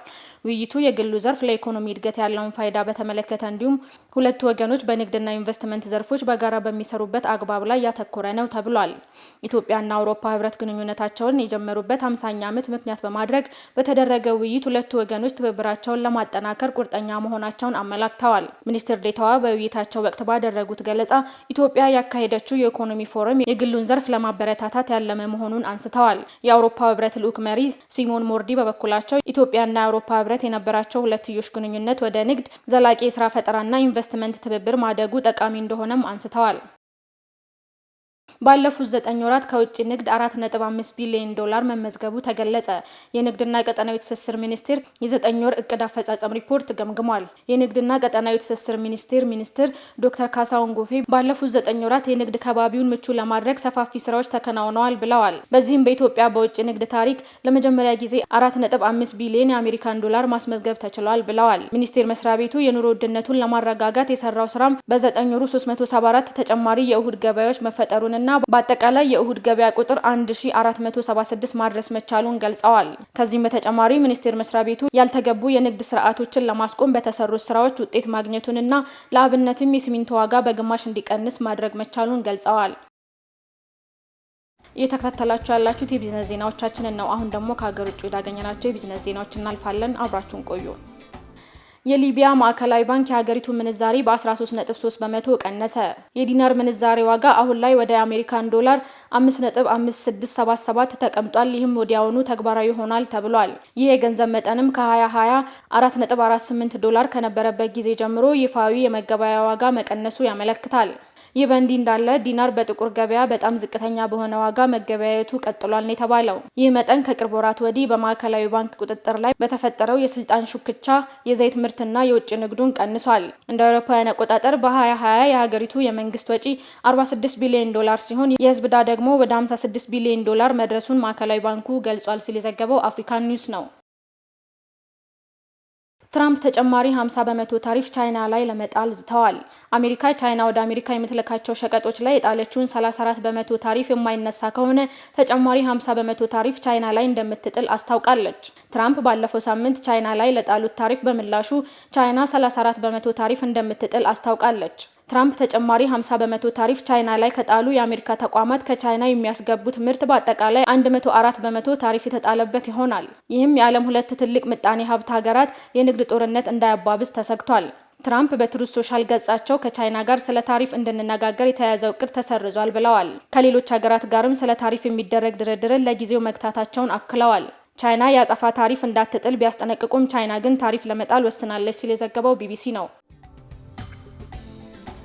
ውይይቱ የግሉ ዘርፍ ለኢኮኖሚ እድገት ያለውን ፋይዳ በተመለከተ እንዲሁም ሁለቱ ወገኖች በንግድና ኢንቨስትመንት ዘርፎች በጋራ በሚሰሩበት አግባብ ላይ ያተኮረ ነው ተብሏል። ኢትዮጵያና አውሮፓ ህብረት ግንኙነታቸውን የጀመሩበት 50ኛ ዓመት ምክንያት በማድረግ በተደረገ ውይይት ሁለቱ ወገኖች ትብብራቸውን ለማጠናከር ቁርጠኛ መሆናቸውን አመላክተዋል። ሚኒስትር ዴኤታዋ በውይይታቸው ወቅት ባደረጉት ገለጻ ኢትዮጵያ ያካሄደችው የኢኮኖሚ ፎረም የግሉን ዘርፍ ለማበረታታት ያለመ መሆኑን አንስተዋል። የአውሮፓ ህብረት ልዑክ መሪ ሲሞን ሞርዲ በበኩላቸው ኢትዮጵያና የአውሮፓ ህብረት የነበራቸው ሁለትዮሽ ግንኙነት ወደ ንግድ፣ ዘላቂ የስራ ፈጠራና ኢንቨስትመንት ትብብር ማደጉ ጠቃሚ እንደሆነም አንስተዋል። ባለፉት 9 ወራት ከውጭ ንግድ 4.5 ቢሊዮን ዶላር መመዝገቡ ተገለጸ። የንግድና ቀጠናዊ ትስስር ሚኒስቴር የ9 ወር እቅድ አፈጻጸም ሪፖርት ገምግሟል። የንግድና ቀጠናዊ ትስስር ሚኒስትር ዶክተር ካሳሁን ጎፌ ባለፉት 9 ወራት የንግድ ከባቢውን ምቹ ለማድረግ ሰፋፊ ስራዎች ተከናውነዋል ብለዋል። በዚህም በኢትዮጵያ በውጭ ንግድ ታሪክ ለመጀመሪያ ጊዜ 4.5 ቢሊዮን የአሜሪካን ዶላር ማስመዝገብ ተችሏል ብለዋል። ሚኒስቴር መስሪያ ቤቱ የኑሮ ውድነቱን ለማረጋጋት የሰራው ስራም በ9 ወሩ 374 ተጨማሪ የእሁድ ገበያዎች መፈጠሩንና በአጠቃላይ የእሁድ ገበያ ቁጥር 1476 ማድረስ መቻሉን ገልጸዋል። ከዚህም በተጨማሪ ሚኒስቴር መስሪያ ቤቱ ያልተገቡ የንግድ ስርዓቶችን ለማስቆም በተሰሩ ስራዎች ውጤት ማግኘቱንና ለአብነትም የሲሚንቶ ዋጋ በግማሽ እንዲቀንስ ማድረግ መቻሉን ገልጸዋል። እየተከታተላችሁ ያላችሁት የቢዝነስ ዜናዎቻችንን ነው። አሁን ደግሞ ከሀገር ውጭ ወዳገኘናቸው የቢዝነስ ዜናዎች እናልፋለን። አብራችሁን ቆዩ። የሊቢያ ማዕከላዊ ባንክ የሀገሪቱ ምንዛሪ በ13.3 በመቶ ቀነሰ። የዲናር ምንዛሪ ዋጋ አሁን ላይ ወደ አሜሪካን ዶላር 5.5677 ተቀምጧል። ይህም ወዲያውኑ ተግባራዊ ይሆናል ተብሏል። ይህ የገንዘብ መጠንም ከ2020 4.48 ዶላር ከነበረበት ጊዜ ጀምሮ ይፋዊ የመገበያያ ዋጋ መቀነሱ ያመለክታል። ይህ በእንዲህ እንዳለ ዲናር በጥቁር ገበያ በጣም ዝቅተኛ በሆነ ዋጋ መገበያየቱ ቀጥሏል ነው የተባለው። ይህ መጠን ከቅርብ ወራት ወዲህ በማዕከላዊ ባንክ ቁጥጥር ላይ በተፈጠረው የስልጣን ሹክቻ የዘይት ምርትና የውጭ ንግዱን ቀንሷል። እንደ አውሮፓውያን አቆጣጠር በ2020 የሀገሪቱ የመንግስት ወጪ 46 ቢሊዮን ዶላር ሲሆን የህዝብ ዕዳ ደግሞ ወደ 56 ቢሊዮን ዶላር መድረሱን ማዕከላዊ ባንኩ ገልጿል ሲል የዘገበው አፍሪካን ኒውስ ነው። ትራምፕ ተጨማሪ 50 በመቶ ታሪፍ ቻይና ላይ ለመጣል ዝተዋል። አሜሪካ ቻይና ወደ አሜሪካ የምትልካቸው ሸቀጦች ላይ የጣለችውን 34 በመቶ ታሪፍ የማይነሳ ከሆነ ተጨማሪ 50 በመቶ ታሪፍ ቻይና ላይ እንደምትጥል አስታውቃለች። ትራምፕ ባለፈው ሳምንት ቻይና ላይ ለጣሉት ታሪፍ በምላሹ ቻይና 34 በመቶ ታሪፍ እንደምትጥል አስታውቃለች። ትራምፕ ተጨማሪ 50 በመቶ ታሪፍ ቻይና ላይ ከጣሉ የአሜሪካ ተቋማት ከቻይና የሚያስገቡት ምርት በአጠቃላይ 104 በመቶ ታሪፍ የተጣለበት ይሆናል። ይህም የዓለም ሁለት ትልቅ ምጣኔ ሀብት ሀገራት የንግድ ጦርነት እንዳያባብስ ተሰግቷል። ትራምፕ በትሩዝ ሶሻል ገጻቸው ከቻይና ጋር ስለ ታሪፍ እንድንነጋገር የተያዘው እቅድ ተሰርዟል ብለዋል። ከሌሎች ሀገራት ጋርም ስለ ታሪፍ የሚደረግ ድርድርን ለጊዜው መግታታቸውን አክለዋል። ቻይና የአጸፋ ታሪፍ እንዳትጥል ቢያስጠነቅቁም ቻይና ግን ታሪፍ ለመጣል ወስናለች ሲል የዘገበው ቢቢሲ ነው።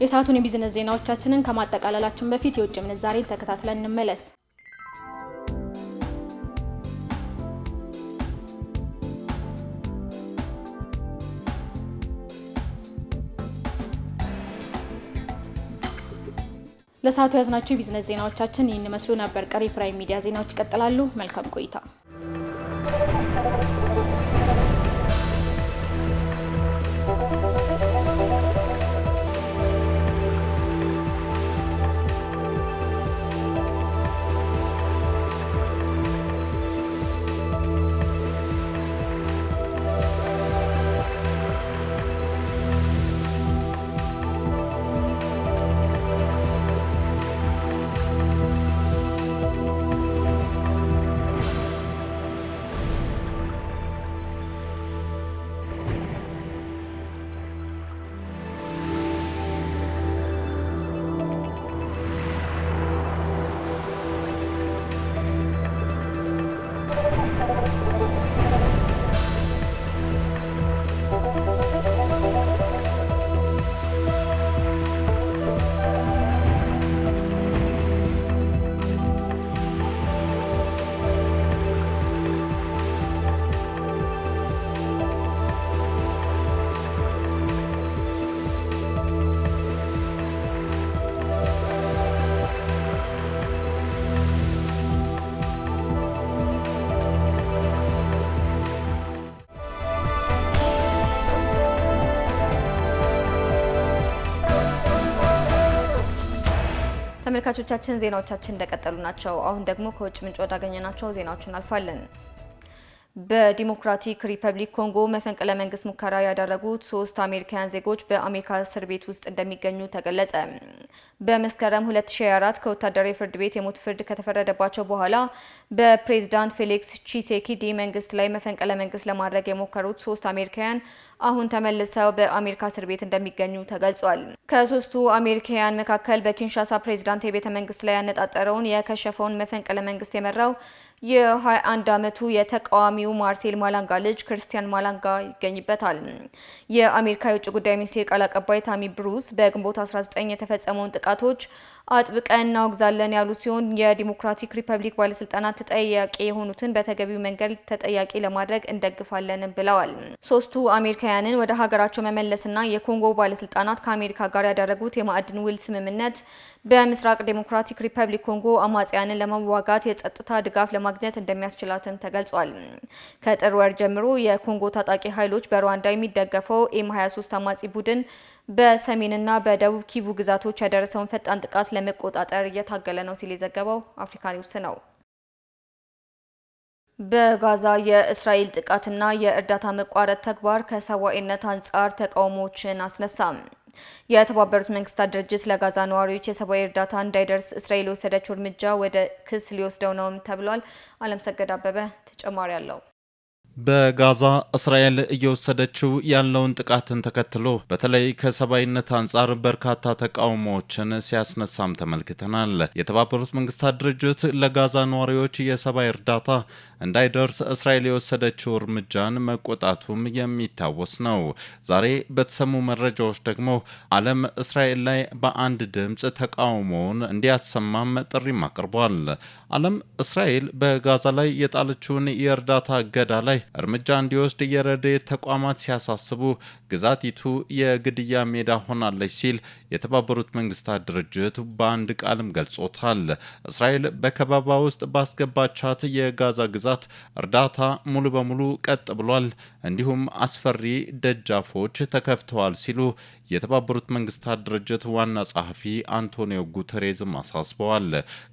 የሰዓቱን የቢዝነስ ዜናዎቻችንን ከማጠቃለላችን በፊት የውጭ ምንዛሬን ተከታትለን እንመለስ። ለሰዓቱ ያዝናቸው የቢዝነስ ዜናዎቻችን ይህን መስሉ ነበር። ቀሪ ፕራይም ሚዲያ ዜናዎች ይቀጥላሉ። መልካም ቆይታ። ተመልካቾቻችን ዜናዎቻችን እንደቀጠሉ ናቸው። አሁን ደግሞ ከውጭ ምንጭ ወዳገኘናቸው ዜናዎች እናልፋለን። በዲሞክራቲክ ሪፐብሊክ ኮንጎ መፈንቅለ መንግስት ሙከራ ያደረጉት 3 አሜሪካውያን ዜጎች በአሜሪካ እስር ቤት ውስጥ እንደሚገኙ ተገለጸ። በመስከረም 2004 ከወታደራዊ ፍርድ ቤት የሞት ፍርድ ከተፈረደባቸው በኋላ በፕሬዝዳንት ፌሊክስ ቺሴኪዲ መንግስት ላይ መፈንቅለ መንግስት ለማድረግ የሞከሩት 3 አሜሪካውያን አሁን ተመልሰው በአሜሪካ እስር ቤት እንደሚገኙ ተገልጿል። ከ3ቱ አሜሪካውያን መካከል በኪንሻሳ ፕሬዝዳንት የቤተ መንግስት ላይ ያነጣጠረውን የከሸፈውን መፈንቅለ መንግስት የመራው የ21 ዓመቱ የተቃዋሚው ማርሴል ማላንጋ ልጅ ክርስቲያን ማላንጋ ይገኝበታል። የአሜሪካ የውጭ ጉዳይ ሚኒስቴር ቃል አቀባይ ታሚ ብሩስ በግንቦት 19 የተፈጸመውን ጥቃቶች አጥብቀን እናወግዛለን ያሉ ሲሆን የዲሞክራቲክ ሪፐብሊክ ባለስልጣናት ተጠያቂ የሆኑትን በተገቢው መንገድ ተጠያቂ ለማድረግ እንደግፋለን ብለዋል። 3ቱ አሜሪካውያንን ወደ ሀገራቸው መመለስና የኮንጎ ባለስልጣናት ከአሜሪካ ጋር ያደረጉት የማዕድን ውል ስምምነት በምስራቅ ዲሞክራቲክ ሪፐብሊክ ኮንጎ አማጽያንን ለመዋጋት የጸጥታ ድጋፍ ለማግኘት እንደሚያስችላትም ተገልጿል። ከጥር ወር ጀምሮ የኮንጎ ታጣቂ ኃይሎች በሩዋንዳ የሚደገፈው ኤም23 አማጺ ቡድን በሰሜንና በደቡብ ኪቩ ግዛቶች ያደረሰውን ፈጣን ጥቃት ለመቆጣጠር እየታገለ ነው ሲል የዘገበው አፍሪካ ኒውስ ነው። በጋዛ የእስራኤል ጥቃትና የእርዳታ መቋረጥ ተግባር ከሰብአዊነት አንጻር ተቃውሞዎችን አስነሳም። የተባበሩት መንግስታት ድርጅት ለጋዛ ነዋሪዎች የሰብአዊ እርዳታ እንዳይደርስ እስራኤል የወሰደችው እርምጃ ወደ ክስ ሊወስደው ነው ተብሏል። አለም ሰገድ አበበ ተጨማሪ አለው። በጋዛ እስራኤል እየወሰደችው ያለውን ጥቃትን ተከትሎ በተለይ ከሰብአዊነት አንጻር በርካታ ተቃውሞዎችን ሲያስነሳም ተመልክተናል። የተባበሩት መንግስታት ድርጅት ለጋዛ ነዋሪዎች የሰብአዊ እርዳታ እንዳይደርስ እስራኤል የወሰደችው እርምጃን መቆጣቱም የሚታወስ ነው። ዛሬ በተሰሙ መረጃዎች ደግሞ ዓለም እስራኤል ላይ በአንድ ድምፅ ተቃውሞውን እንዲያሰማም ጥሪም አቅርቧል። ዓለም እስራኤል በጋዛ ላይ የጣለችውን የእርዳታ እገዳ ላይ እርምጃ እንዲወስድ የረድኤት ተቋማት ሲያሳስቡ ግዛቲቱ የግድያ ሜዳ ሆናለች ሲል የተባበሩት መንግስታት ድርጅት በአንድ ቃልም ገልጾታል። እስራኤል በከበባ ውስጥ ባስገባቻት የጋዛ ግዛት እርዳታ ሙሉ በሙሉ ቀጥ ብሏል፣ እንዲሁም አስፈሪ ደጃፎች ተከፍተዋል ሲሉ የተባበሩት መንግስታት ድርጅት ዋና ጸሐፊ አንቶኒዮ ጉተሬዝም አሳስበዋል።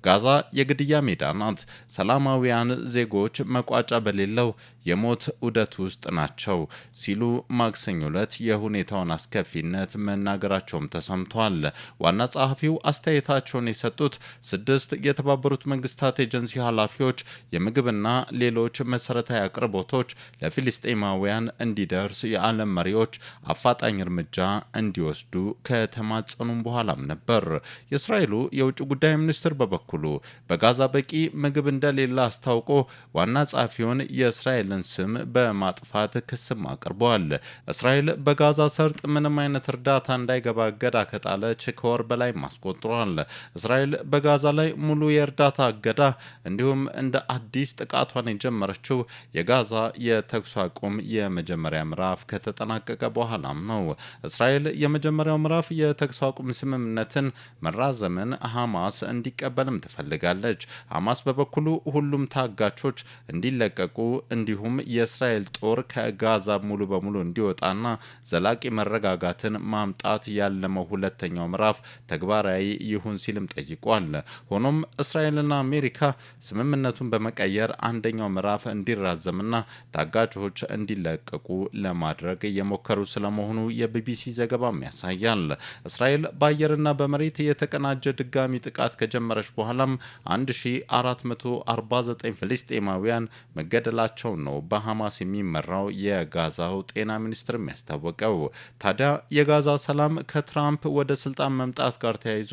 ጋዛ የግድያ ሜዳ ናት። ሰላማዊያን ዜጎች መቋጫ በሌለው የሞት ዑደት ውስጥ ናቸው ሲሉ ማክሰኞ ዕለት የሁኔታውን አስከፊነት መናገራቸውም ተሰምቷል። ዋና ጸሐፊው አስተያየታቸውን የሰጡት 6 የተባበሩት መንግስታት ኤጀንሲ ኃላፊዎች የምግብና ሌሎች መሰረታዊ አቅርቦቶች ለፊልስጤማውያን እንዲደርስ የዓለም መሪዎች አፋጣኝ እርምጃ እንዲወስዱ ከተማጸኑም በኋላም ነበር። የእስራኤሉ የውጭ ጉዳይ ሚኒስትር በበኩሉ በጋዛ በቂ ምግብ እንደሌለ አስታውቆ ዋና ጸሐፊውን የእስራኤልን ስም በማጥፋት ክስም አቅርበዋል። እስራኤል በጋዛ ሰርጥ ምንም አይነት እርዳታ እንዳይገባ እገዳ ከጣለች ከወር በላይ አስቆጥሯል። እስራኤል በጋዛ ላይ ሙሉ የእርዳታ እገዳ እንዲሁም እንደ አዲስ ጥቃቷን የጀመረችው የጋዛ የተኩስ አቁም የመጀመሪያ ምዕራፍ ከተጠናቀቀ በኋላም ነው። እስራኤል የመጀመሪያው ምዕራፍ የተኩስ አቁም ስምምነትን መራዘምን ሐማስ እንዲቀበልም ትፈልጋለች። ሐማስ በበኩሉ ሁሉም ታጋቾች እንዲለቀቁ እንዲሁም የእስራኤል ጦር ከጋዛ ሙሉ በሙሉ እንዲወጣና ዘላቂ መረጋጋትን ማምጣት ያለመው ሁለተኛው ምዕራፍ ተግባራዊ ይሁን ሲልም ጠይቋል። ሆኖም እስራኤልና አሜሪካ ስምምነቱን በመቀየር አንደኛው ምዕራፍ እንዲራዘምና ታጋቾች እንዲለቀቁ ለማድረግ እየሞከሩ ስለመሆኑ የቢቢሲ ዘገባም ያሳያል። እስራኤል በአየርና በመሬት የተቀናጀ ድጋሚ ጥቃት ከጀመረች በኋላም 1449 ፍልስጤማውያን መገደላቸው ነው በሐማስ የሚመራው የጋዛው ጤና ሚኒስትር የሚያስታወቀው። ታዲያ የጋዛ ሰላም ከትራምፕ ወደ ስልጣን መምጣት ጋር ተያይዞ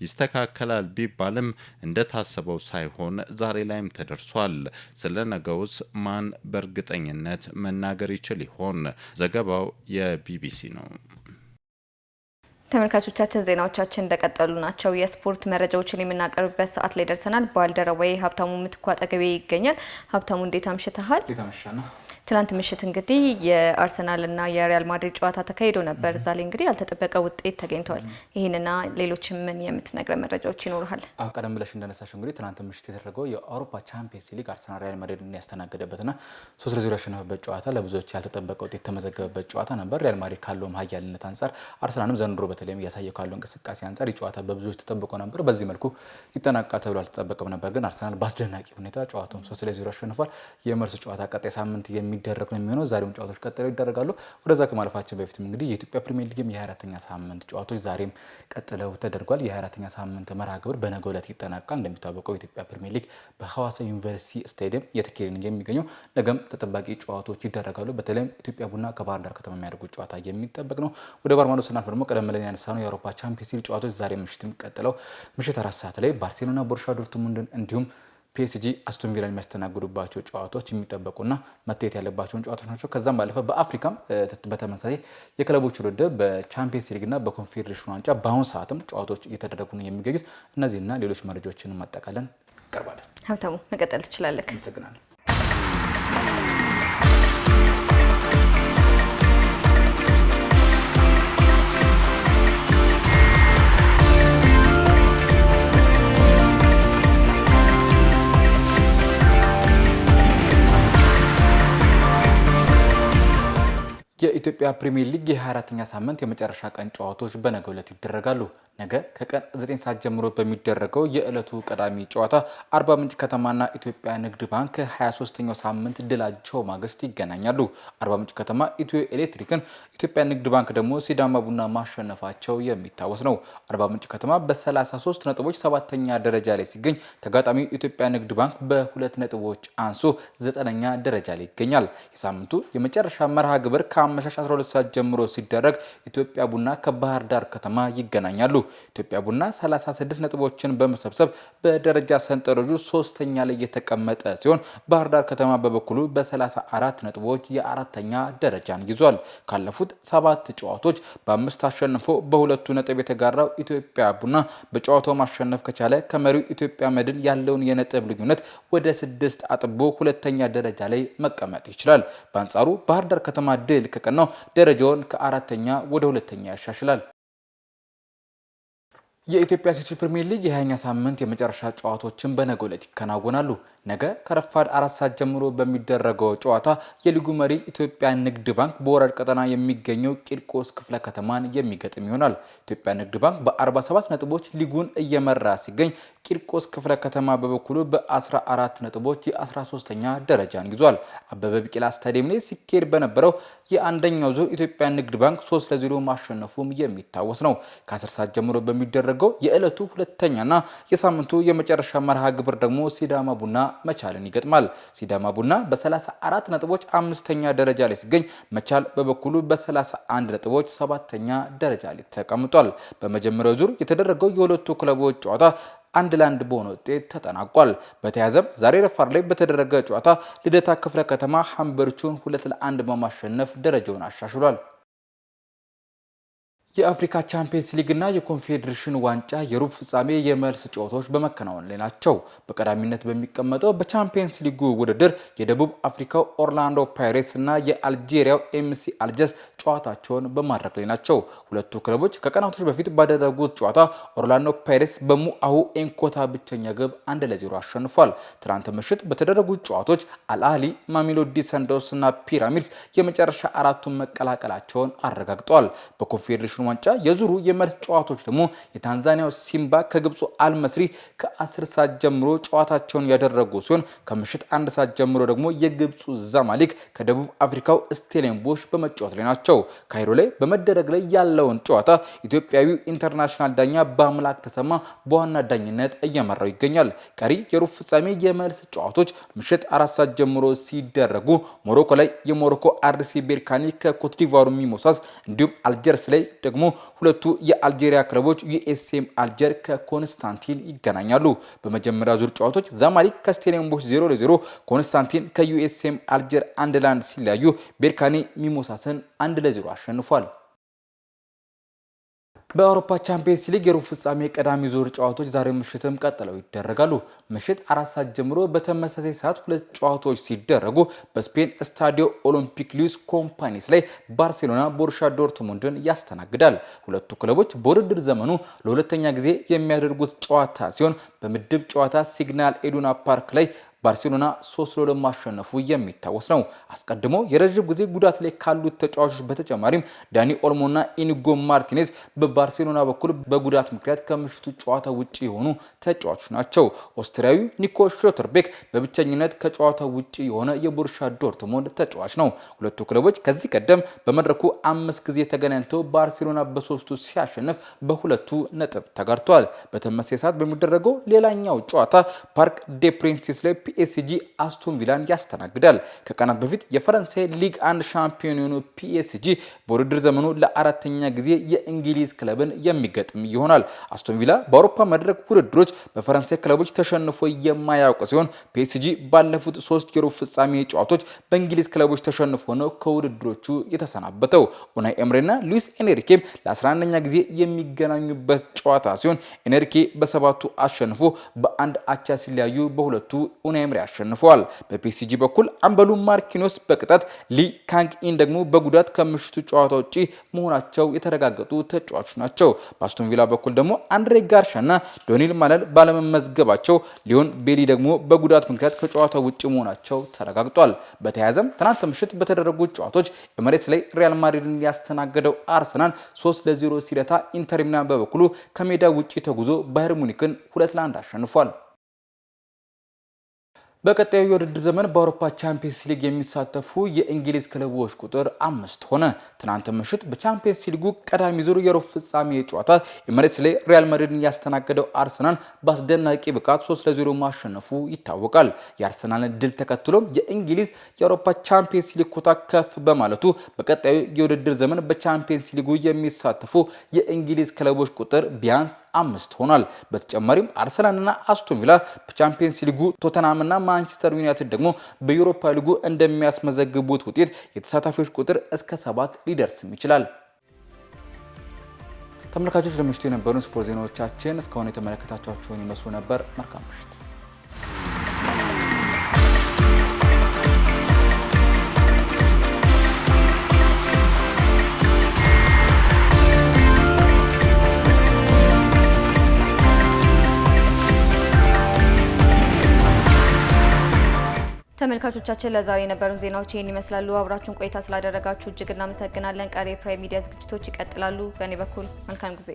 ይስተካከላል ቢባልም እንደታሰበው ሳይሆን ዛሬ ላይም ተደርሷል። ስለ ነገውስ ማን በእርግጠኝነት መናገር ይችል ይሆን? ዘገባው የቢቢሲ ነው። ተመልካቾቻችን ዜናዎቻችን እንደቀጠሉ ናቸው። የስፖርት መረጃዎችን የምናቀርብበት ሰዓት ላይ ደርሰናል። ባልደረባዬ ሀብታሙ ምትኩ አጠገቤ ይገኛል። ሀብታሙ እንዴት አምሽተሃል? ትላንት ምሽት እንግዲህ የአርሰናልና የሪያል ማድሪድ ጨዋታ ተካሂዶ ነበር። እዛ ላይ እንግዲህ ያልተጠበቀ ውጤት ተገኝቷል። ይህንና ሌሎችም ምን የምትነግረን መረጃዎች ይኖርሃል? ቀደም ብለሽ እንደነሳሽው እንግዲህ ትላንት ምሽት የተደረገው የአውሮፓ ቻምፒየንስ ሊግ አርሰናል ሪያል ማድሪድን ያስተናገደበትና 3-0 ያሸነፈበት ጨዋታ ለብዙዎች ያልተጠበቀ ውጤት የተመዘገበበት ጨዋታ ነበር። ሪያል ማድሪድ ካለው ኃያልነት አንጻር አርሰናልም ዘንድሮ በተለይም እያሳየ ካለው እንቅስቃሴ አንጻር ጨዋታ በብዙዎች ተጠብቆ ነበር። በዚህ መልኩ ይጠናቀቃል ተብሎ አልተጠበቀም ነበር። ግን አርሰናል በአስደናቂ ሁኔታ ጨዋታውን 3-0 አሸንፏል። የመልሱ ጨዋታ ቀጣይ ሳምንት የሚደረግ ነው የሚሆነው። ዛሬም ጨዋታዎች ቀጥለው ይደረጋሉ። ወደዛ ከማለፋችን በፊትም እንግዲህ የኢትዮጵያ ፕሪሚየር ሊግም የ24ኛ ሳምንት ጨዋታዎች ዛሬም ቀጥለው ተደርጓል። የ24ኛ ሳምንት መርሃ ግብር በነገው ዕለት ይጠናቃል። እንደሚታወቀው የኢትዮጵያ ፕሪሚየር ሊግ በሐዋሳ ዩኒቨርሲቲ ስታዲየም እየተካሄደ የሚገኘው ነገም ተጠባቂ ጨዋታዎች ይደረጋሉ። በተለይም ኢትዮጵያ ቡና ከባህር ዳር ከተማ የሚያደርጉት ጨዋታ የሚጠበቅ ነው። ወደ ባህር ማዶ ስናልፍ ደግሞ ቀደም ብለን ያነሳነው የአውሮፓ ቻምፒየንስ ሊግ ጨዋታዎች ዛሬ ምሽትም ቀጥለው ምሽት 4 ሰዓት ላይ ባርሴሎና ቦሩሲያ ዶርትሙንድን እንዲሁም ፒኤስጂ አስቶን ቪላን የሚያስተናግዱባቸው ጨዋታዎች የሚጠበቁና መታየት ያለባቸውን ጨዋታዎች ናቸው። ከዛም ባለፈ በአፍሪካም በተመሳሳይ የክለቦች ውድድር በቻምፒየንስ ሊግና በኮንፌዴሬሽን ዋንጫ በአሁኑ ሰዓትም ጨዋታዎች እየተደረጉ ነው የሚገኙት። እነዚህና ሌሎች መረጃዎችን ማጠቃለን ቀርባለን። ሀብታሙ መቀጠል ትችላለህ። አመሰግናለሁ። የኢትዮጵያ ፕሪሚየር ሊግ የ24ኛ ሳምንት የመጨረሻ ቀን ጨዋታዎች በነገው ዕለት ይደረጋሉ። ነገ ከቀን 9 ሰዓት ጀምሮ በሚደረገው የዕለቱ ቀዳሚ ጨዋታ አርባ ምንጭ ከተማና ኢትዮጵያ ንግድ ባንክ 23ኛው ሳምንት ድላቸው ማግስት ይገናኛሉ። አርባ ምንጭ ከተማ ኢትዮ ኤሌክትሪክን፣ ኢትዮጵያ ንግድ ባንክ ደግሞ ሲዳማ ቡና ማሸነፋቸው የሚታወስ ነው። አርባ ምንጭ ከተማ በ33 ነጥቦች 7ኛ ደረጃ ላይ ሲገኝ ተጋጣሚው ኢትዮጵያ ንግድ ባንክ በ2 ነጥቦች አንሶ 9ኛ ደረጃ ላይ ይገኛል። የሳምንቱ የመጨረሻ መርሃ ግብር ከአመሻሽ 12 ሰዓት ጀምሮ ሲደረግ ኢትዮጵያ ቡና ከባህር ዳር ከተማ ይገናኛሉ። ኢትዮጵያ ቡና 36 ነጥቦችን በመሰብሰብ በደረጃ ሰንጠረዡ 3ኛ ላይ የተቀመጠ ሲሆን ባህር ዳር ከተማ በበኩሉ በ34 ነጥቦች የ4ኛ ደረጃን ይዟል። ካለፉት 7 ጨዋታዎች በ5 አሸንፎ በ2 ነጥብ የተጋራው ኢትዮጵያ ቡና በጨዋታው ማሸነፍ ከቻለ ከመሪው ኢትዮጵያ መድን ያለውን የነጥብ ልዩነት ወደ 6 አጥቦ 2ኛ ደረጃ ላይ መቀመጥ ይችላል። በአንጻሩ ባህር ዳር ከተማ ድል ከቀናው ደረጃውን ከ4ኛ ወደ 2ኛ ያሻሽላል። የኢትዮጵያ ሴቶች ፕሪሚየር ሊግ የ20ኛ ሳምንት የመጨረሻ ጨዋታዎችን በነገው ዕለት ይከናወናሉ። ነገ ከረፋድ 4 ሰዓት ጀምሮ በሚደረገው ጨዋታ የሊጉ መሪ ኢትዮጵያ ንግድ ባንክ በወራጅ ቀጠና የሚገኘው ቂርቆስ ክፍለ ከተማን የሚገጥም ይሆናል። ኢትዮጵያ ንግድ ባንክ በ47 ነጥቦች ሊጉን እየመራ ሲገኝ ቂርቆስ ክፍለ ከተማ በበኩሉ በ14 ነጥቦች የ13ኛ ደረጃን ይዟል። አበበ ቢቂላ ስታዲየም ላይ ሲካሄድ በነበረው የአንደኛው ዙር ኢትዮጵያ ንግድ ባንክ 3-0 ማሸነፉም የሚታወስ ነው። ከ10 ሰዓት ጀምሮ በሚደረገው የዕለቱ ሁለተኛና የሳምንቱ የመጨረሻ መርሃ ግብር ደግሞ ሲዳማ ቡና መቻልን ይገጥማል። ሲዳማ ቡና በ34 ነጥቦች 5ኛ ደረጃ ላይ ሲገኝ መቻል በበኩሉ በ31 ነጥቦች 7ኛ ደረጃ ላይ ተቀምጧል። በመጀመሪያው ዙር የተደረገው የሁለቱ ክለቦች ጨዋታ 1-1 በሆነ ውጤት ተጠናቋል። በተያያዘም ዛሬ ረፋድ ላይ በተደረገ ጨዋታ ልደታ ክፍለ ከተማ ሀምበርቹን 2-1 በማሸነፍ ደረጃውን አሻሽሏል። የአፍሪካ ቻምፒየንስ ሊግ እና የኮንፌዴሬሽን ዋንጫ የሩብ ፍጻሜ የመልስ ጨዋታዎች በመከናወን ላይ ናቸው። በቀዳሚነት በሚቀመጠው በቻምፒየንስ ሊጉ ውድድር የደቡብ አፍሪካው ኦርላንዶ ፓይሬትስ እና የአልጄሪያው ኤምሲ አልጀርስ ጨዋታቸውን በማድረግ ላይ ናቸው። ሁለቱ ክለቦች ከቀናቶች በፊት ባደረጉት ጨዋታ ኦርላንዶ ፓይሬትስ በሙአሁ ኤንኮታ ብቸኛ ግብ 1-0 አሸንፏል። ትናንት ምሽት በተደረጉት ጨዋታዎች አልአህሊ፣ ማሜሎዲ ሰንዳውንስ እና ፒራሚድስ የመጨረሻ አራቱን መቀላቀላቸውን አረጋግጠዋል። በኮንፌዴሬሽን ዋንጫ የዙሩ የመልስ ጨዋታዎች ደግሞ የታንዛኒያው ሲምባ ከግብፁ አልመስሪ ከ10 ሰዓት ጀምሮ ጨዋታቸውን ያደረጉ ሲሆን ከምሽት 1 ሰዓት ጀምሮ ደግሞ የግብፁ ዛማሊክ ከደቡብ አፍሪካው ስቴሌንቦሽ በመጫወት ላይ ናቸው። ካይሮ ላይ በመደረግ ላይ ያለውን ጨዋታ ኢትዮጵያዊው ኢንተርናሽናል ዳኛ በአምላክ ተሰማ በዋና ዳኝነት እየመራው ይገኛል። ቀሪ የሩብ ፍጻሜ የመልስ ጨዋታዎች ምሽት 4 ሰዓት ጀምሮ ሲደረጉ ሞሮኮ ላይ የሞሮኮ አርሲ ቤርካኒ ከኮትዲቫሩ ሚሞሳስ እንዲሁም አልጀርስ ላይ ደግሞ ሁለቱ የአልጄሪያ ክለቦች ዩኤስኤም አልጀር ከኮንስታንቲን ይገናኛሉ። በመጀመሪያ ዙር ጨዋታዎች ዛማሊክ ከስቴሌንቦሽ 0-0፣ ኮንስታንቲን ከዩኤስኤም አልጀር 1-1 ሲለያዩ ቤርካኒ ሚሞሳስን 1-0 አሸንፏል። በአውሮፓ ቻምፒየንስ ሊግ የሩብ ፍጻሜ ቀዳሚ ዙር ጨዋታዎች ዛሬ ምሽትም ቀጥለው ይደረጋሉ። ምሽት 4 ሰዓት ጀምሮ በተመሳሳይ ሰዓት ሁለት ጨዋታዎች ሲደረጉ በስፔን ስታዲዮ ኦሎምፒክ ሉዊስ ኮምፓኒስ ላይ ባርሴሎና ቦሩሲያ ዶርትሙንድን ያስተናግዳል። ሁለቱ ክለቦች በውድድር ዘመኑ ለሁለተኛ ጊዜ የሚያደርጉት ጨዋታ ሲሆን በምድብ ጨዋታ ሲግናል ኢዱና ፓርክ ላይ ባርሴሎና 3-2 ማሸነፉ የሚታወስ ነው። አስቀድሞ የረጅም ጊዜ ጉዳት ላይ ካሉት ተጫዋቾች በተጨማሪም ዳኒ ኦልሞና ኢኒጎ ማርቲኔዝ በባርሴሎና በኩል በጉዳት ምክንያት ከምሽቱ ጨዋታ ውጪ የሆኑ ተጫዋቾች ናቸው። ኦስትሪያዊው ኒኮ ሽሎተርቤክ በብቸኝነት ከጨዋታ ውጪ የሆነ የቦሩሲያ ዶርትሙንድ ተጫዋች ነው። ሁለቱ ክለቦች ከዚህ ቀደም በመድረኩ 5 ጊዜ ተገናኝተው ባርሴሎና በ3ቱ ሲያሸንፍ በ2 ነጥብ ተጋርቷል። በተመሳሳይ ሰዓት በሚደረገው ሌላኛው ጨዋታ ፓርክ ዴ ፕሪንሴስ ላይ ፒኤስጂ አስቶን ቪላን ያስተናግዳል። ከቀናት በፊት የፈረንሳይ ሊግ 1 ሻምፒዮን የሆነው ፒኤስጂ በውድድር ዘመኑ ለ4ኛ ጊዜ የእንግሊዝ ክለብን የሚገጥም ይሆናል። አስቶን ቪላ በአውሮፓ መድረክ ውድድሮች በፈረንሳይ ክለቦች ተሸንፎ የማያውቅ ሲሆን ፒኤስጂ ባለፉት 3 የሩብ ፍጻሜ ጨዋታዎች በእንግሊዝ ክለቦች ተሸንፎ ነው ከውድድሮቹ የተሰናበተው። ኡናይ ኤምሬና ሉዊስ ኤንሪኬ ለ11ኛ ጊዜ የሚገናኙበት ጨዋታ ሲሆን ኤንሪኬ በ7ቱ አሸንፎ በአንድ አቻ ሲለያዩ በሁለቱ በኡናይ ኤምሪ አሸንፈዋል። በፒኤስጂ በኩል አምበሉ ማርኪኖስ በቅጣት ሊ ካንግ ኢን ደግሞ በጉዳት ከምሽቱ ጨዋታ ውጪ መሆናቸው የተረጋገጡ ተጫዋቾች ናቸው። በአስቶን ቪላ በኩል ደግሞ አንድሬ ጋርሻና ዶኒል ማለል ባለመመዝገባቸው ሊዮን ቤሊ ደግሞ በጉዳት ምክንያት ከጨዋታው ውጪ መሆናቸው ተረጋግጧል። በተያያዘም ትናንት ምሽት በተደረጉ ጨዋታዎች ኤምሬትስ ላይ ሪያል ማድሪድን ያስተናገደው አርሰናል 3-0 ሲረታ ኢንተር ሚላን በበኩሉ ከሜዳ ውጪ ተጉዞ ባየር ሙኒክን 2-1 አሸንፏል። በቀጣዩ የውድድር ዘመን በአውሮፓ ቻምፒየንስ ሊግ የሚሳተፉ የእንግሊዝ ክለቦች ቁጥር 5 ሆነ። ትናንት ምሽት በቻምፒየንስ ሊጉ ቀዳሚ ዙር የሩብ ፍጻሜ ጨዋታ ኤምሬትስ ላይ ሪያል ማድሪድን ያስተናገደው አርሰናል በአስደናቂ ብቃት 3-0 ማሸነፉ ይታወቃል። የአርሰናልን ድል ተከትሎ የእንግሊዝ የአውሮፓ ቻምፒየንስ ሊግ ኮታ ከፍ በማለቱ በቀጣዩ የውድድር ዘመን በቻምፒየንስ ሊጉ የሚሳተፉ የእንግሊዝ ክለቦች ቁጥር ቢያንስ 5 ሆኗል። በተጨማሪም አርሰናልና አስቶን ቪላ በቻምፒየንስ ሊጉ ቶተንሃምና ማንቸስተር ዩናይትድ ደግሞ በዩሮፓ ሊጉ እንደሚያስመዘግቡት ውጤት የተሳታፊዎች ቁጥር እስከ 7 ሊደርስም ይችላል። ተመልካቾች ለምሽቱ የነበሩን ስፖርት ዜናዎቻችን እስካሁን የተመለከታችኋቸውን ይመስሉ ነበር። መልካም ምሽት። ተመልካቾቻችን ለዛሬ የነበሩን ዜናዎች ይህን ይመስላሉ። አብራችሁን ቆይታ ስላደረጋችሁ እጅግ እናመሰግናለን። ቀሪ የፕራይም ሚዲያ ዝግጅቶች ይቀጥላሉ። በእኔ በኩል መልካም ጊዜ